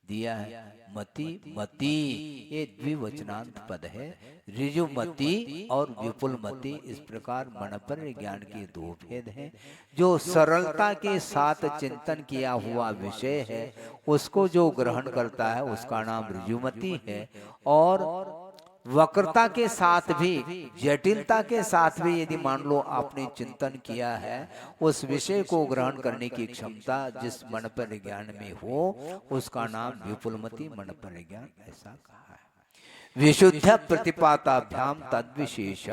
दिया है, मति मति ये द्विवचनांत पद है। ऋजुमति और विपुल मति, इस प्रकार मनपर्य ज्ञान के 2 भेद हैं। जो सरलता के साथ चिंतन किया हुआ विषय है उसको जो ग्रहण करता है उसका नाम ऋजुमति है, और वक्रता के साथ भी जटिलता के साथ भी यदि मान लो आपने चिंतन किया है उस विषय को ग्रहण करने की क्षमता जिस मनपर्य ज्ञान में हो उसका नाम विपुलमति मनपर्य ज्ञान ऐसा कहा है। विशुद्ध प्रतिपाताभ्याम तद्विशेष,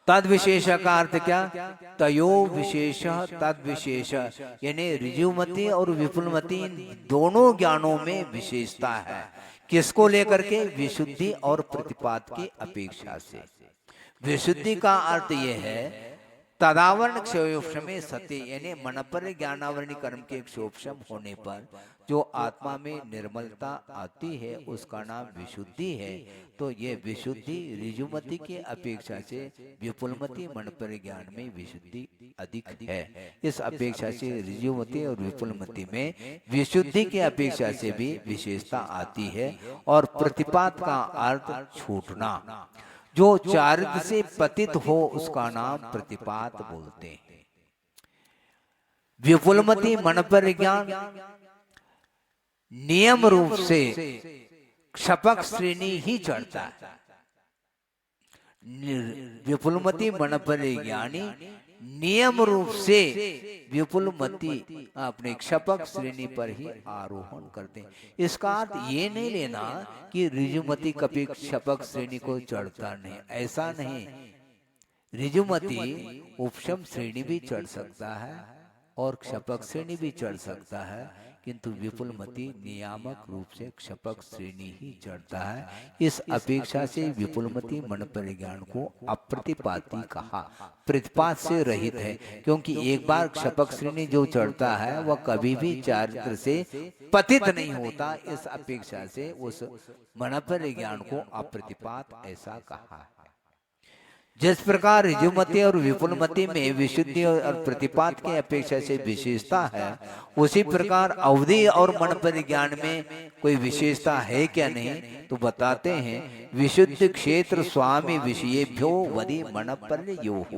तद्विशेष का अर्थ क्या? तयो विशेष तद्विशेष, यानी ऋजुमति और विपुलमति दोनों ज्ञानों में विशेषता है। किसको लेकर के? विशुद्धि और प्रतिपात की अपेक्षा से। विशुद्धि का अर्थ यह है तदावरण क्षयोपशमे सत्य, यानी मनपर्य ज्ञानावरणी कर्म के क्षोभशम होने पर जो आत्मा में निर्मलता आती है उसका नाम विशुद्धि है। तो ये विशुद्धि ऋजुमति की अपेक्षा से विपुलमति मनपर्य ज्ञान में विशुद्धि अधिक है। इस अपेक्षा से ऋजुमति और विपुलमति में विशुद्धि की अपेक्षा से भी विशेषता आती है। और प्रतिपात का अर्थ छूटना, जो चारित्र से पतित हो उसका नाम प्रतिपात बोलते हैं। विपुलमति मनपर्य ज्ञान नियम रूप से क्षपक श्रेणी ही चढ़ता है। विपुलमति मनपर्य ज्ञानी नियम रूप से विपुलमति अपने क्षपक श्रेणी पर ही आरोहण करते हैं। इसका अर्थ ये नहीं लेना कि ऋजुमति कभी क्षपक श्रेणी को चढ़ता नहीं, ऐसा नहीं। ऋजुमति उपशम श्रेणी भी चढ़ सकता है और क्षपक श्रेणी भी चढ़ सकता है, किंतु विपुलमति नियामक रूप से क्षपक श्रेणी ही चढ़ता है। इस अपेक्षा से विपुलमति मन परिज्ञान को अप्रतिपाती कहा, प्रतिपात से रहित है, क्योंकि एक बार क्षपक श्रेणी जो चढ़ता है वह कभी भी चारित्र से पतित नहीं होता। इस अपेक्षा से उस मन परिज्ञान को अप्रतिपात ऐसा कहा है। जिस प्रकार ऋजुमति और विपुलमति में विशुद्धि और प्रतिपात की अपेक्षा से विशेषता है, उसी प्रकार अवधि और मन परिज्ञान में कोई विशेषता है क्या नहीं, तो बताते हैं विशुद्ध क्षेत्र स्वामी विषयेभ्यो वदि मन पर्ययोः।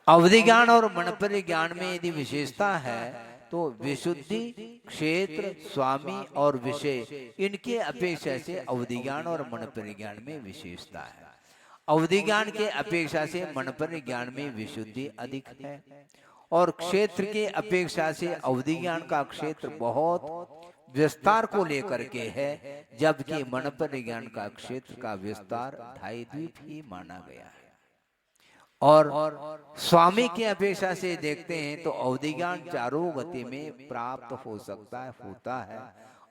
अवधि ज्ञान और मन परिज्ञान में यदि विशेषता है तो विशुद्धि, क्षेत्र, स्वामी और विषय, इनके अपेक्षा से अवधि ज्ञान और मन परिज्ञान में विशेषता है। अवधि ज्ञान के अपेक्षा से मन परिज्ञान में विशुद्धि अधिक है और क्षेत्र के अपेक्षा से अवधि ज्ञान का क्षेत्र बहुत विस्तार को लेकर के है, जबकि मन परिज्ञान का क्षेत्र का विस्तार ढाईद्वीप ही माना गया है। और स्वामी की अपेक्षा से देखते हैं तो अवधि ज्ञान चारों गति में प्राप्त हो सकता है, होता है,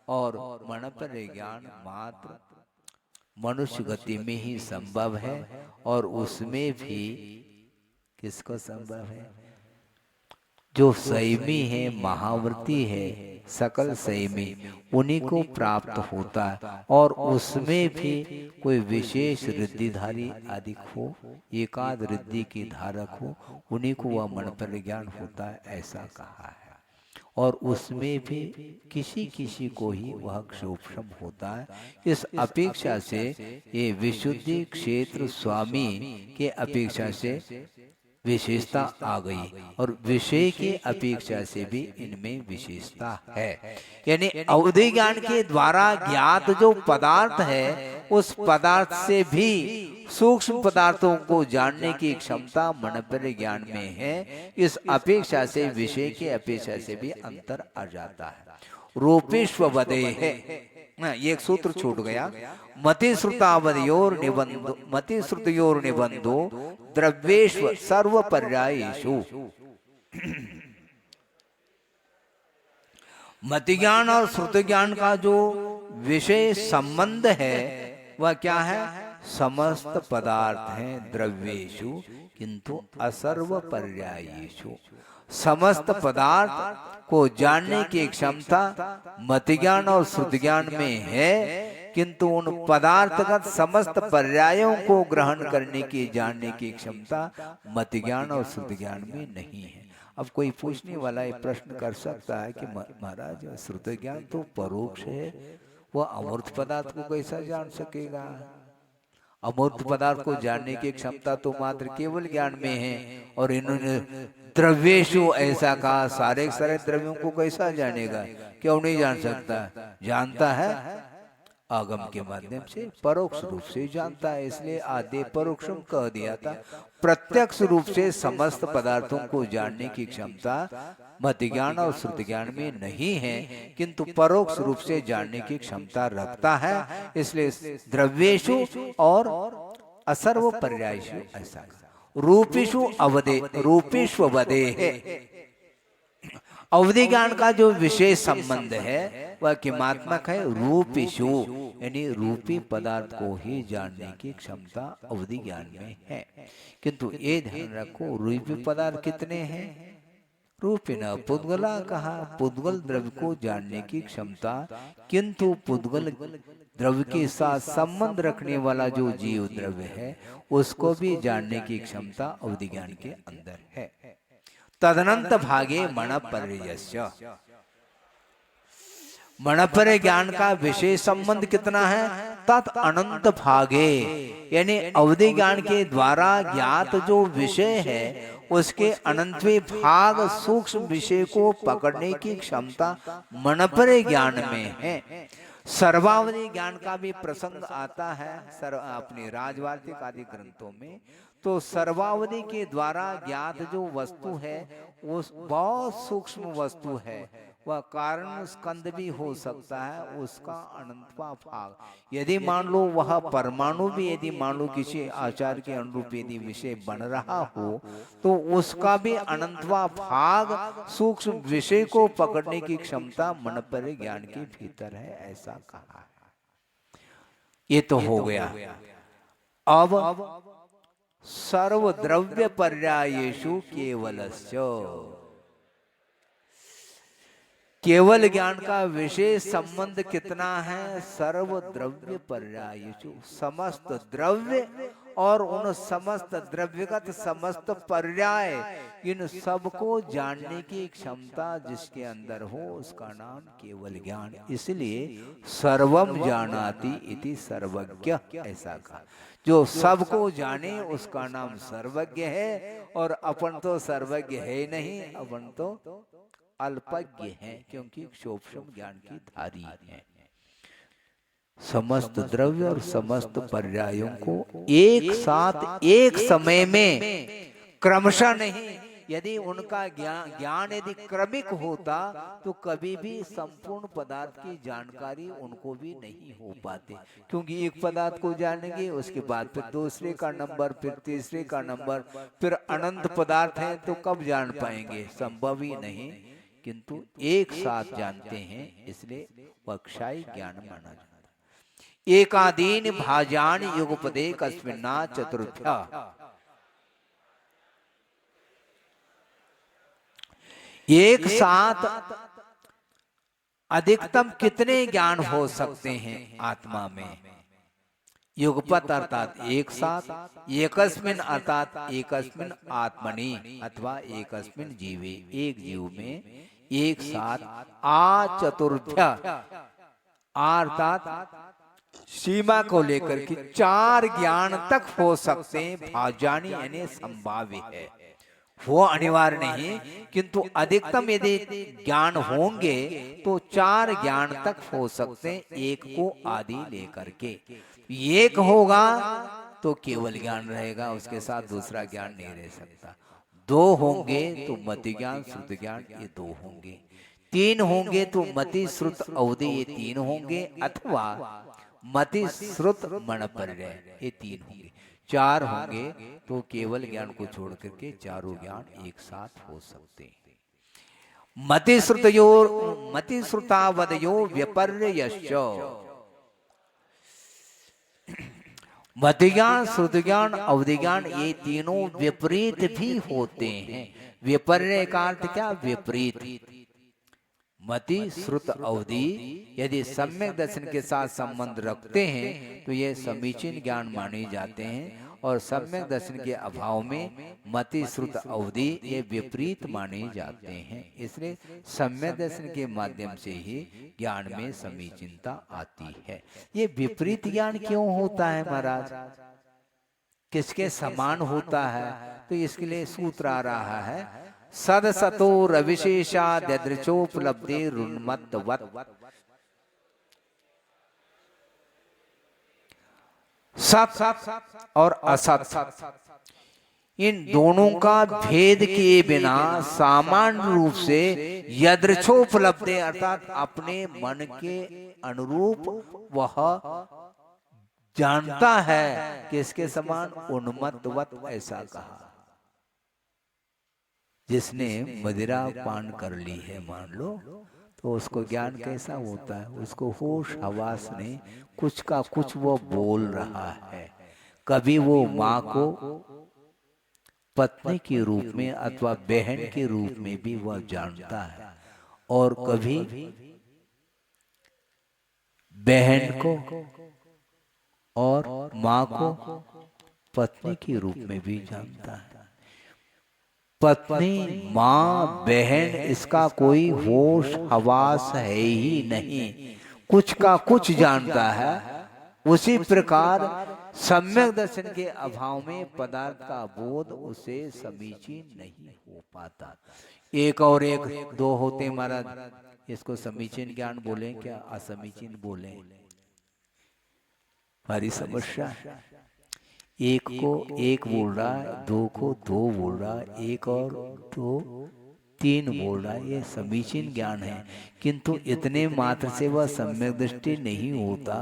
और मन परिज्ञान मात्र मनुष्य गति में ही संभव है, और उसमें भी किसको संभव है? जो संयमी है, महाव्रती है, सकल संयमी, उन्हीं को प्राप्त होता है, और उसमें भी कोई विशेष रिद्धिधारी अधिक हो, एकाध रिद्धि की धारक हो, उन्हीं को वह मन परिज्ञान होता है, ऐसा कहा है। और उसमें भी किसी किसी को ही वह क्षोभम होता है। इस अपेक्षा से ये विशुद्धि, क्षेत्र, स्वामी के अपेक्षा से विशेषता आ गई, और विषय की अपेक्षा से भी इनमें विशेषता है। यानी अवधि ज्ञान के द्वारा ज्ञात जो पदार्थ है, उस पदार्थ से भी सूक्ष्म पदार्थों को जानने की क्षमता मन परिज्ञान में है। इस अपेक्षा से विषय की अपेक्षा से भी अंतर आ जाता है। रूपेष्ववदे है, एक सूत्र छूट गया। मति श्रुतावधियोर निबंधो, मति श्रुतियोर निबंधो द्रव्येष्व सर्व पर्यायेषु। मति ज्ञान और श्रुति ज्ञान का जो विषय संबंध है वह क्या है? समस्त पदार्थ हैं द्रव्येषु किंतु असर्व पर्यायेषु। समस्त पदार्थ को जानने की क्षमता मति ज्ञान और श्रुति ज्ञान में है, किंतु उन पदार्थगत समस्त पर्यायों को ग्रहण करने की, जानने की क्षमता मति ज्ञान और श्रुति ज्ञान में नहीं है। अब कोई पूछने वाला ये प्रश्न कर सकता है कि महाराज श्रुति ज्ञान तो परोक्ष है, वह अमूर्त पदार्थ को कैसा जान सकेगा? अमूर्त पदार्थ को जानने की क्षमता तो मात्र केवल ज्ञान में है, और इन्होंने द्रव्येषु ऐसा कहा, सारे सारे द्रव्यों को कैसा जानेगा? क्यों नहीं जान सकता? जानता है आगम के माध्यम से, परोक्ष रूप से जानता है, इसलिए आदि परोक्षम कह दिया था। प्रत्यक्ष रूप से समस्त पदार्थों को जानने की क्षमता मति ज्ञान और श्रुति ज्ञान में नहीं है, किंतु परोक्ष रूप से जानने की क्षमता रखता है। इसलिए द्रव्येषु और असर्व पर्यायेषु ऐसा। रूपेषु अवधे, रूपेषु अवधे है। अवधि ज्ञान का जो विशेष संबंध है वह किमात्मक है, रूपेषु, यानी रूपी पदार्थ को ही जानने की क्षमता अवधि ज्ञान में है। किंतु ये ध्यान रखो, रूपी पदार्थ कितने हैं? रूपिण पुद्गला कहा, पुद्गल द्रव्य को जानने की क्षमता, किंतु पुद्गल द्रव्य के साथ संबंध रखने वाला जो जीव द्रव्य है उसको भी जानने की क्षमता अवधि ज्ञान के अंदर है। तदनंत भागे मन पर्ययस्य, मन परिज्ञान का विशेष संबंध कितना है? तत् अनंत भागे, यानी अवधि ज्ञान के द्वारा ज्ञात जो विषय है उसके अनंतवें भाग सूक्ष्म विषय को पकड़ने की क्षमता मन परिज्ञान में है। सर्वावधि ज्ञान का भी प्रसंग आता है अपने राजवार्तिक आदि ग्रंथों में। तो सर्वावधि के द्वारा ज्ञात जो वस्तु है वो बहुत सूक्ष्म वस्तु है, वह कारण स्कंद भी हो सकता है, उसका अनंतवा भाग। यदि मान लो वह परमाणु भी यदि मान लो किसी आचार के अनुरूप यदि विषय बन रहा हो तो उसका भी अनंतवा भाग सूक्ष्म विषय को पकड़ने की क्षमता मन पर ज्ञान के भीतर है, ऐसा कहा है। ये तो हो गया। अब सर्वद्रव्य पर्यायेषु केवलस्य, केवल ज्ञान का विशेष संबंध कितना है? सर्वद्रव्य पर्यायेषु, समस्त द्रव्य और उन समस्त द्रव्यगत समस्त पर्याय, इन सबको जानने की क्षमता जिसके अंदर हो उसका नाम केवल ज्ञान। इसलिए सर्वम जानाति इति सर्वज्ञ, ऐसा कहा। जो सबको जाने उसका नाम सर्वज्ञ है। और अपन तो सर्वज्ञ है नहीं, अपन तो अल्पज्ञ हैं, क्योंकि सूक्ष्म ज्ञान की धारी हैं। समस्त द्रव्य और समस्त पर्यायों को एक साथ एक समय में क्रमशः नहीं, यदि उनका ज्ञान यदि क्रमिक होता तो कभी भी संपूर्ण पदार्थ की जानकारी उनको भी नहीं हो पाते। क्योंकि एक पदार्थ को जानेंगे, उसके बाद फिर दूसरे का नंबर, फिर तीसरे का नंबर, फिर अनंत पदार्थ हैं तो कब जान पाएंगे? संभव ही नहीं। किंतु एक साथ जानते हैं, इसलिए वक्षाई ज्ञान माना जाता है। एकादीन भाजान युगपदे कस्मिन्ना चतुर्थ्या, एक साथ अधिकतम कितने ज्ञान हो सकते हैं आत्मा में? युगपत अर्थात एक साथ, एकस्मिन अर्थात एकस्मिन आत्मनि अथवा एकस्मिन जीवे, एक जीव में एक साथ आ चतुर्थ्या, अर्थात सीमा को लेकर के 4 ज्ञान तक हो सकते हैं। भाजानी यानी संभाव्य है, वो अनिवार्य नहीं, किंतु अधिकतम यदि ज्ञान होंगे तो 4 ज्ञान तक हो सकते हैं, एक को आदि लेकर के। एक होगा तो केवल ज्ञान रहेगा, उसके साथ दूसरा ज्ञान नहीं रह सकता। 2 होंगे तो मति ज्ञान श्रुत ज्ञान, ये 2 होंगे। 3 होंगे तो मति श्रुत अवधि, ये 3 होंगे, अथवा मति श्रुत मन पर्याय, ये 3 होंगे। 4 होंगे तो केवल ज्ञान को छोड़ करके चारों ज्ञान एक साथ हो सकते हैं। मति श्रुतावदयो व्यपर्यश्च, मति ज्ञान श्रुत ज्ञान अवधि ज्ञान ये तीनों विपरीत भी होते हैं। विपर्य का अर्थ क्या? विपरीत। मति श्रुत अवधि यदि सम्यक दर्शन के साथ संबंध रखते हैं तो ये समीचीन ज्ञान माने जाते हैं, और सम्यक दर्शन के अभाव में मति श्रुत अवधि ये विपरीत माने जाते हैं। इसलिए सम्यक दर्शन के माध्यम से ही ज्ञान में समीचीनता आती है। ये विपरीत ज्ञान क्यों होता है महाराज? किसके समान होता है? तो इसके लिए सूत्र आ रहा है, सद सतो रविशेषा ददृचोपलब्धि रुन्मत्तवत्, सत और असत, इन दोनों का भेद किए बिना सामान्य रूप से यदृच्छोपलब्धि अर्थात अपने मन के अनुरूप वह जानता है कि इसके समान उन्मत्तवत्, ऐसा कहा। जिसने मदिरा पान कर ली है मान लो, तो उसको ज्ञान कैसा होता है? उसको होश हवास ने कुछ का कुछ वो बोल रहा है। कभी वो माँ को पत्नी के रूप में अथवा बहन के रूप में भी वह जानता है, और कभी बहन को और माँ को पत्नी के रूप में भी जानता है। पत्नी, माँ, बहन, इसका कोई होश हवास है ही नहीं, कुछ का कुछ जानता है। उसी प्रकार सम्यक दर्शन के अभाव में पदार्थ का बोध उसे समीचीन नहीं हो पाता। एक और एक 2 होते महाराज, इसको समीचीन ज्ञान बोले क्या असमीचीन बोले? हमारी समस्या, एक को एक बोल रहा है, 2 को 2 बोल रहा है, 1 और 2 तीन बोल रहा है, ये समीचीन ज्ञान है, किंतु इतने मात्र से वह सम्यक दृष्टि नहीं होता।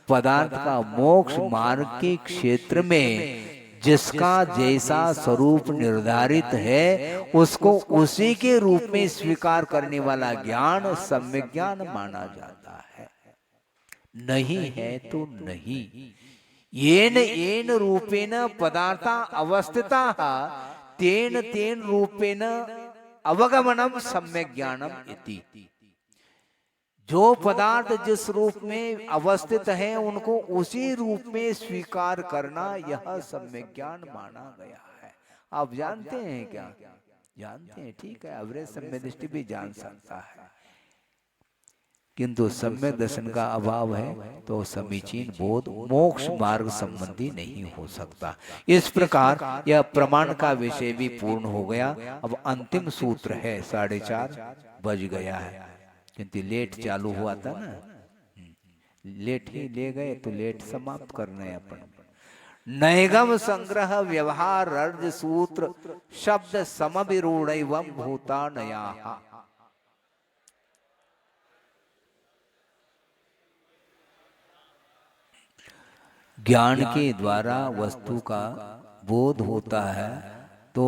पदार्थ का मोक्ष मार्ग के क्षेत्र में जिसका जैसा स्वरूप निर्धारित है उसको उसी के रूप में स्वीकार करने वाला ज्ञान सम्यक ज्ञान माना जाता है। नहीं है तो नहीं। येन येन रूपेण पदार्था अवस्थिता तेन तेन रूपेण अवगमनम सम्यक ज्ञानम इति। जो पदार्थ जिस रूप में अवस्थित है उनको उसी रूप में स्वीकार करना यह सम्यक ज्ञान माना गया है। आप जानते हैं क्या? जानते हैं, ठीक है, अवरेज सम्यक दृष्टि भी जान सकता है, किंतु सम्यक दर्शन का अभाव है तो समीचीन बोध मोक्ष मार्ग संबंधी नहीं हो सकता। इस प्रकार यह प्रमाण का विषय भी पूर्ण हो गया। अब अंतिम सूत्र है, 4:30 बज गया है, किंतु लेट चालू हुआ था ना, लेट ही ले गए तो लेट समाप्त करना है अपन। नैगम संग्रह व्यवहार अर्ज सूत्र शब्द समविरूढ़ भूता नया। ज्ञान के द्वारा वस्तु का बोध होता है, तो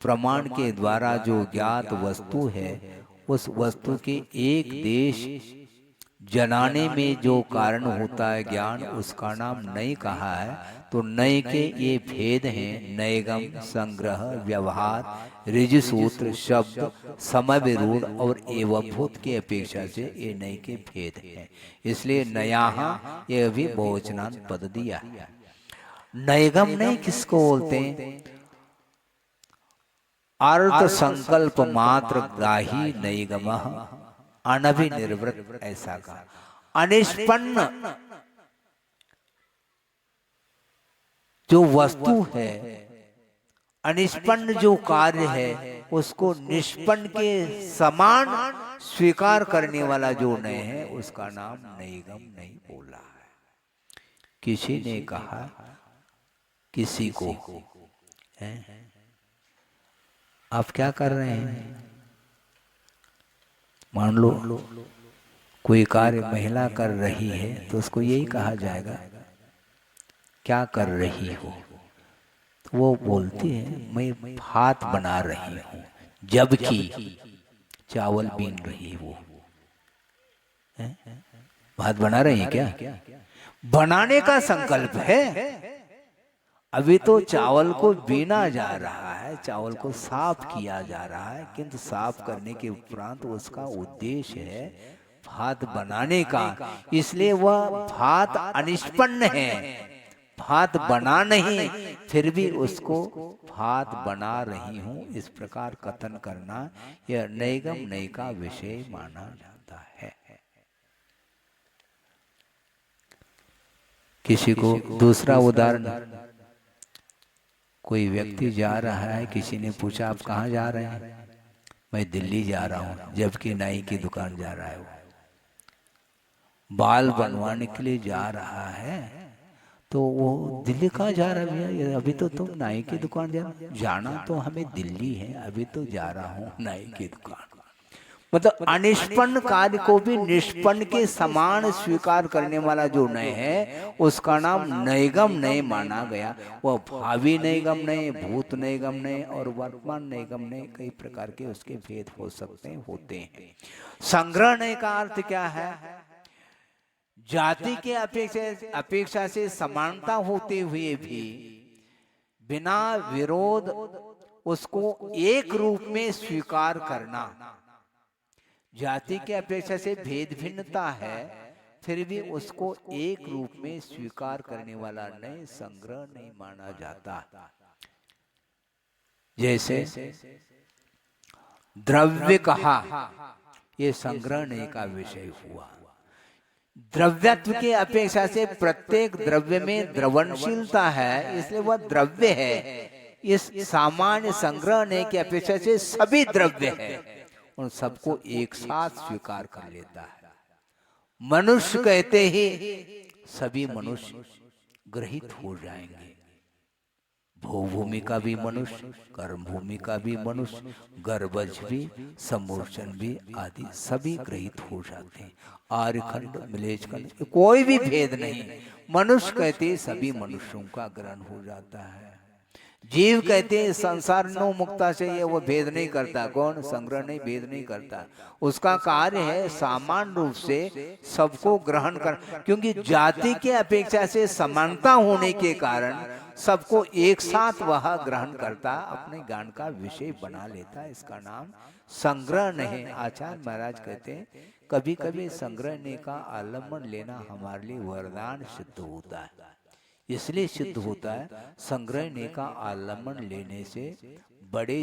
प्रमाण के द्वारा जो ज्ञात वस्तु है उस वस्तु के एक देश जनाने में जो कारण होता है ज्ञान, उसका नाम नय कहा है। तो नय के ये भेद हैं, नयगम, संग्रह, व्यवहार, ऋजुसूत्र, शब्द, समविरूढ़ और एवभूत की अपेक्षा से ये नय के भेद हैं। इसलिए नयाहा ये भी बहुवचनांत पद दिया है। नयगम नय किसको बोलते हैं? अर्थ संकल्प मात्र ग्राही नैगमः अनभिनिर्वृत, ऐसा कहा। अनिष्पन्न जो वस्तु है, अनिष्पन्न जो कार्य है, उसको निष्पन्न के समान स्वीकार करने वाला जो नय है उसका नाम नैगम नहीं बोला है। किसी ने कहा किसी को है, आप क्या कर रहे हैं? मान लो कोई कार्य महिला कर रही है तो उसको यही कहा जाएगा क्या कर रही हो? तो वो बोलती है मैं भात बना रही हूँ, जबकि चावल बीन रही वो। भात बना रही है क्या? बनाने का संकल्प है, अभी तो चावल को बीना जा रहा है, चावल को साफ किया जा रहा है, किंतु साफ करने के उपरांत उसका उद्देश्य है भात बनाने का। इसलिए वह भात अनिष्पन्न है, भात बना नहीं, फिर भी उसको भात बना रही हूं, इस प्रकार कथन करना यह नैगम नय का विषय माना जाता है। किसी को दूसरा उदाहरण, कोई व्यक्ति जा रहा है, किसी ने पूछा आप कहाँ जा रहे हैं? मैं दिल्ली जा रहा हूँ, जबकि नाई की दुकान जा रहा है। वो बाल बनवाने के लिए जा रहा है, तो वो दिल्ली कहाँ जा रहा है भैया? अभी तो तुम नाई की दुकान जाना तो हमें दिल्ली है, अभी तो जा रहा हूँ नाई की दुकान। मतलब अनिष्पन्न कार्य को भी निष्पन्न के समान स्वीकार करने वाला जो नय है उसका नाम नैगम नय माना गया। वह भावी नैगम नय, भूत नैगम नय और वर्तमान नैगम नय, कई प्रकार के उसके भेद हो सकते हैं, होते हैं। संग्रह नय का अर्थ क्या है? जाति के अपेक्षा से समानता होते हुए भी बिना विरोध उसको एक रूप में स्वीकार करना। जाति के अपेक्षा से भेद भिन्नता है, फिर भी उसको एक रूप में स्वीकार करने वाला नय संग्रह नहीं माना जाता। जैसे द्रव्य कहा, ये संग्रह नय का विषय हुआ। द्रव्यत्व के अपेक्षा से प्रत्येक द्रव्य में द्रवणशीलता है, इसलिए वह द्रव्य है। इस सामान्य संग्रह नय की अपेक्षा से सभी द्रव्य है, उन सबको एक साथ स्वीकार कर लेता है। मनुष्य कहते ही सभी मनुष्य ग्रहित हो जाएंगे। भूभूमि का भी मनुष्य, कर्म भूमि का भी मनुष्य, गर्भज भी, समूर्चन भी आदि सभी ग्रहित हो जाते हैं। आर्यखंड मिलेजखंड कोई भी भेद नहीं, मनुष्य कहते सभी मनुष्यों का ग्रहण हो जाता है। जीव कहते हैं संसार नो मुक्ता चाहिए, वो भेद नहीं करता। कौन? संग्रह नहीं, भेद नहीं करता। उसका कार्य है सामान्य रूप से सबको ग्रहण कर, क्योंकि जाति के अपेक्षा से समानता होने के कारण सबको एक साथ वह ग्रहण करता, अपने ज्ञान का विषय बना लेता। इसका नाम संग्रह नहीं। आचार्य महाराज कहते हैं कभी कभी संग्रहने का आलम्बन लेना हमारे लिए वरदान सिद्ध होता है। इसलिए सिद्ध होता है संग्रहने का आलम्बन लेने से बड़े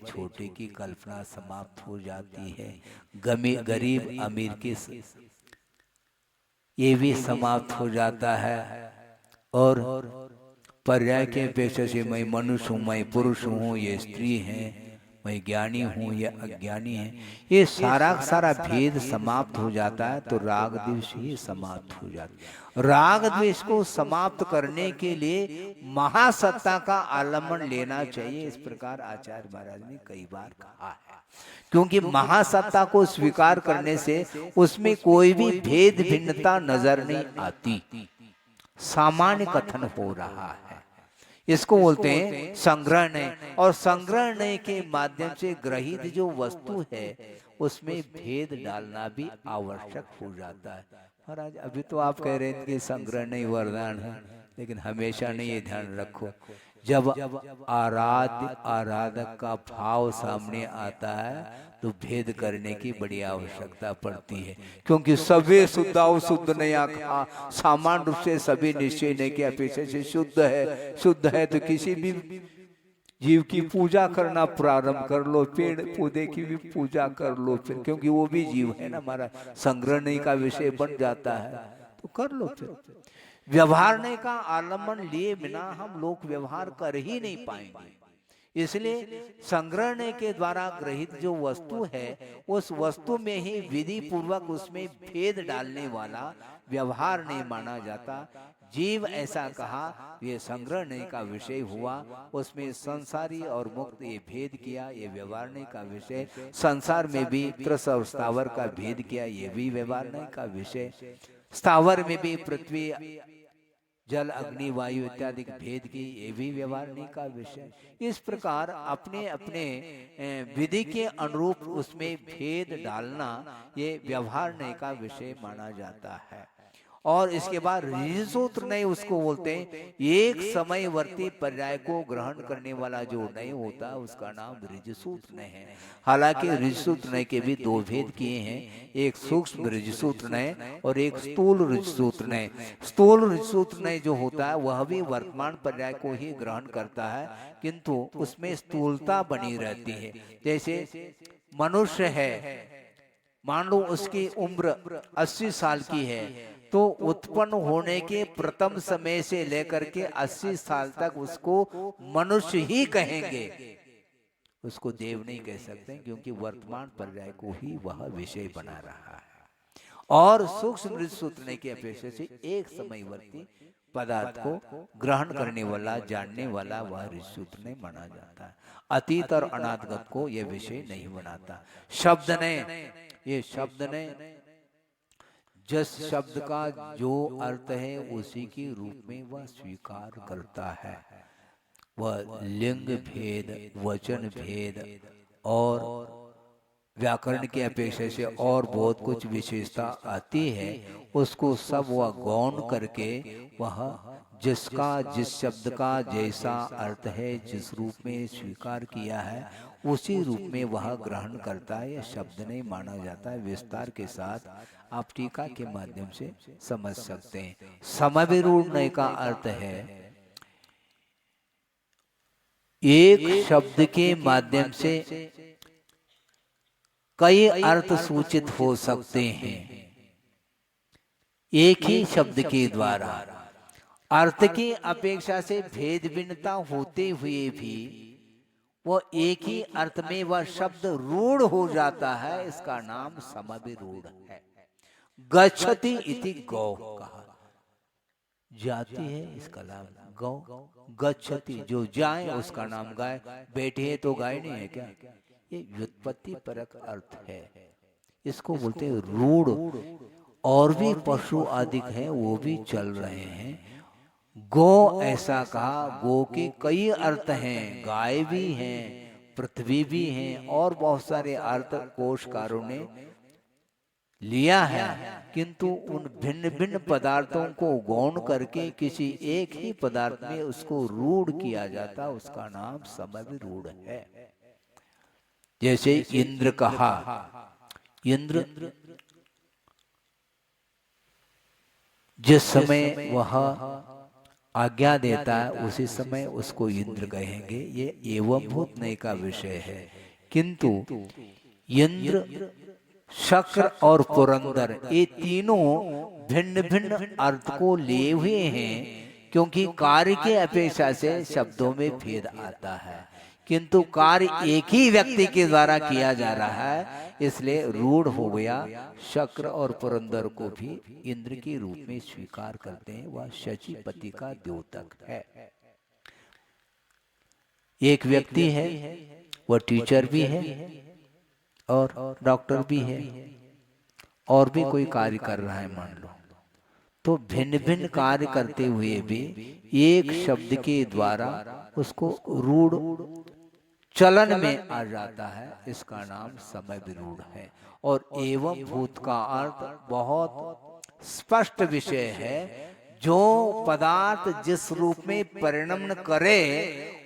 छोटे की कल्पना समाप्त हो जाती है। गरीब अमीर की ये भी समाप्त हो जाता है। और पर्याय के अपेक्षा से मैं मनुष्य हूँ, मैं पुरुष हूँ, ये स्त्री है, मैं ज्ञानी हूँ या अज्ञानी है, ये सारा भेद समाप्त हो जाता है। तो राग द्वेष ही समाप्त हो जाता है। राग द्वेष को समाप्त करने के लिए महासत्ता का आलम्बन लेना चाहिए। इस प्रकार आचार्य महाराज ने कई बार कहा है, क्योंकि महासत्ता को स्वीकार करने से उसमें कोई भी भेद भिन्नता नजर नहीं आती, सामान्य कथन हो रहा है। इसको बोलते हैं संग्रहणय। और संग्रहणय के माध्यम से ग्रहित जो वस्तु है उसमें भेद डालना भी आवश्यक हो जाता है। महाराज अभी तो आप कह रहे थे कि संग्रहणय वरदान है, लेकिन हमेशा नहीं, ये ध्यान रखो, जब आराध्य आराधक का भाव सामने आता है तो भेद करने की बड़ी आवश्यकता पड़ती है। क्योंकि सभी शुद्ध और शुद्ध नहीं आखा, सामान्य रूप से सभी निश्चय नहीं के अपेक्षा से शुद्ध है तो किसी भी जीव की पूजा करना प्रारंभ कर लो, पेड़ पौधे की भी पूजा कर लो फिर, क्योंकि वो भी जीव है ना हमारा, संग्रहणय का विषय बन जाता है तो कर लो फिर। व्यवहारने का आलम्बन लिए बिना हम लोग व्यवहार कर ही नहीं पाएंगे। इसलिए संग्रहणे के द्वारा ग्रहित जो वस्तु है उस वस्तु में ही विधि पूर्वक उसमें भेद डालने वाला व्यवहार नहीं माना जाता। जीव ऐसा कहा, ये संग्रहणे का विषय हुआ, उसमें संसारी और मुक्त ये भेद किया, ये व्यवहारने का विषय। संसार में भी त्रस और स्थावर का भेद किया, ये भी व्यवहारने का विषय। स्थावर में भी पृथ्वी जल अग्नि वायु इत्यादि भेद की, ये भी व्यवहारने का विषय। इस प्रकार अपने अपने विधि के अनुरूप उसमें भेद डालना ये व्यवहारने का विषय माना जाता है। और इसके बाद ऋजुसूत्र नय उसको बोलते हैं, एक समयवर्ती पर्याय को ग्रहण करने वाला जो नय होता है उसका नाम ऋजुसूत्र नय है। हालांकि ऋजुसूत्र नय के भी दो भेद किए हैं, एक सूक्ष्म ऋजुसूत्र नय और एक स्थूल ऋजुसूत्र नय। स्थूल ऋजुसूत्र नय जो होता है वह भी वर्तमान पर्याय को ही ग्रहण करता है, किंतु उसमें स्थूलता बनी रहती है। जैसे मनुष्य है, मान लो उसकी उम्र 80 साल की है, तो उत्पन्न होने के प्रथम समय से लेकर के 80 साल तक उसको मनुष्य ही कहेंगे, उसको देव नहीं कह सकते, क्योंकि वर्तमान पर्याय को ही वह विषय बना रहा है। और सूक्ष्म ऋजुसूत्र की अपेक्षा से एक समयवर्ती पदार्थ को ग्रहण करने वाला, जानने वाला वह ऋजुसूत्र नहीं माना जाता है। अतीत और अनागत को यह विषय नहीं बनाता। शब्द ने, ये शब्द ने जिस शब्द का जो अर्थ है उसी के रूप में वह स्वीकार करता है। वह लिंग भेद, वचन भेद और व्याकरण की अपेक्षा से और बहुत कुछ विशेषता आती है, उसको सब वह गौण करके वह जिसका जिस शब्द का जैसा अर्थ है, जिस रूप में स्वीकार किया है उसी रूप में वह ग्रहण करता है। यह शब्द नहीं माना जाता है। विस्तार के साथ आप टीका के माध्यम से समझ सकते हैं। समविरूढ़ का अर्थ है एक शब्द के माध्यम से कई अर्थ सूचित हो सकते हैं। एक ही शब्द के द्वारा अर्थ की अपेक्षा से भेद भिन्नता होते हुए भी वो एक ही अर्थ में वह शब्द रूढ़ हो जाता है। इसका नाम समविरूढ़ है। गच्छति इति गौ कहा, जाती है इसका लाभ। गौ गच्छति, जो जाए उसका नाम गाय। बैठे है तो गाय नहीं है क्या? ये व्युत्पत्ति परक अर्थ है। इसको बोलते हैं रूढ़। और भी पशु आदि हैं वो भी चल रहे हैं। गो ऐसा कहा, गो के कई अर्थ हैं, गाय भी हैं, पृथ्वी भी हैं, और बहुत सारे अर्थ कोशकारों ने लिया है। किंतु उन भिन्न भिन्न पदार्थों को गौण करके किसी एक ही पदार्थ में उसको रूढ़ किया जाता, उसका नाम समय रूढ़ है। जैसे इंद्र कहा, इंद्र जिस समय वह आज्ञा देता है उसी समय उसको इंद्र कहेंगे। ये एवं भूत नय का विषय है। किंतु इंद्र, शक्र और पुरंदर ये तीनों भिन्न भिन्न अर्थ को लिए हुए हैं, क्योंकि कार्य के अपेक्षा से शब्दों में भेद आता है, किंतु कार्य एक ही व्यक्ति के द्वारा किया जा रहा है, इसलिए रूढ़ हो गया। शक्र और पुरंदर को भी इंद्र के रूप में स्वीकार करते हैं, वह शचीपति का द्योतक है। एक व्यक्ति है, वह टीचर भी है और डॉक्टर भी है, और भी कोई कार्य कर रहा है मान लो, तो भिन्न भिन्न कार्य करते हुए भी एक शब्द के द्वारा उसको रूढ़ चलन में आ जाता है, इसका नाम समय विरूढ़ है। और एवं भूत का अर्थ बहुत स्पष्ट विषय है। जो पदार्थ जिस रूप में परिणमन करे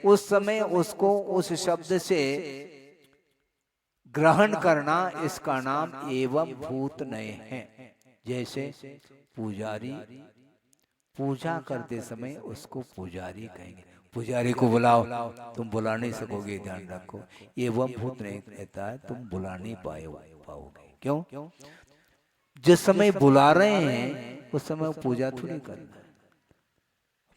उस समय उसको उस शब्द से ग्रहण करना, इसका नाम एवं भूत नय है। जैसे पुजारी पूजा करते समय उसको पुजारी कहेंगे। पुजारी को बुलाओ, तुम बुला नहीं सकोगे, ध्यान रखो। एवं भूत नहीं कहता है तुम बुला नहीं पाओगे। क्यों? जिस समय बुला रहे हैं उस समय पूजा थोड़ी करना है।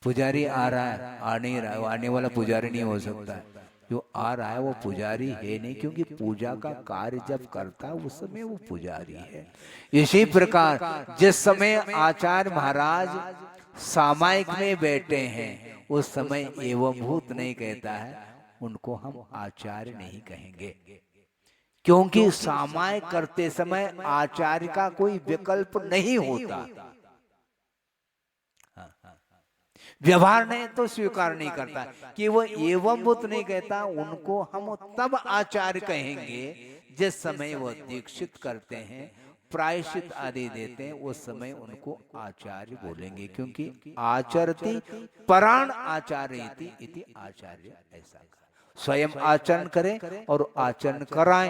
पुजारी आ रहा है, आ नहीं रहा है, आने वाला पुजारी नहीं हो सकता है। जो आ रहा है वो पुजारी है नहीं, क्योंकि पूजा का कार्य जब करता है उस समय वो पुजारी है। इसी प्रकार जिस समय आचार्य महाराज सामायिक में बैठे हैं उस समय एवं भूत नहीं कहता है, उनको हम आचार्य नहीं कहेंगे, क्योंकि सामायिक करते समय आचार्य का कोई विकल्प नहीं होता। व्यवहार नहीं तो स्वीकार नहीं करता कि वो एवं भूत नहीं कहता, उनको हम तब आचार्य कहेंगे जिस समय वो दीक्षित करते हैं, प्रायश्चित आदि देते हैं, उस समय उनको आचार्य बोलेंगे। क्योंकि आचरति पराण आचार्यति इति आचार्य, ऐसा स्वयं आचरण करें और आचरण कराएं।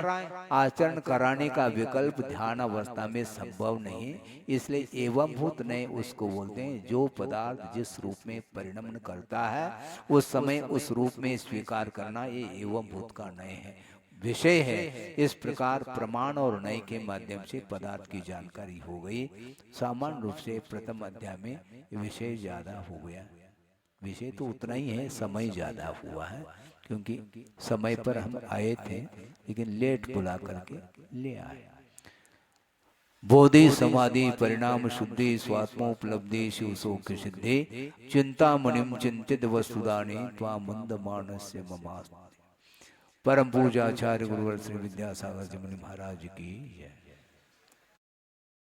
आचरण कराने का विकल्प ध्यान अवस्था में संभव नहीं, इसलिए एवं भूत नय उसको बोलते हैं जो पदार्थ जिस रूप में परिणमन करता है उस समय उस रूप में स्वीकार करना, ये एवं भूत का नय है, विषय है। इस प्रकार प्रमाण और नय के माध्यम से पदार्थ की जानकारी हो गई। सामान्य रूप से प्रथम अध्याय में विषय ज्यादा हो गया। विषय तो उतना ही है, समय ज्यादा हुआ है, क्योंकि समय पर हम आए थे लेकिन लेट बुला करके ले आए। बोधि समाधि परिणाम शुद्धि स्वात्मोपलब्धि शिव शोक सिद्धि चिंता मणिम चिंतित वस्तुदानी त्वा मंद मानस्य ममास्ति। परम पूजा आचार्य गुरुवर श्री विद्यासागर जी मुनि महाराज की जय।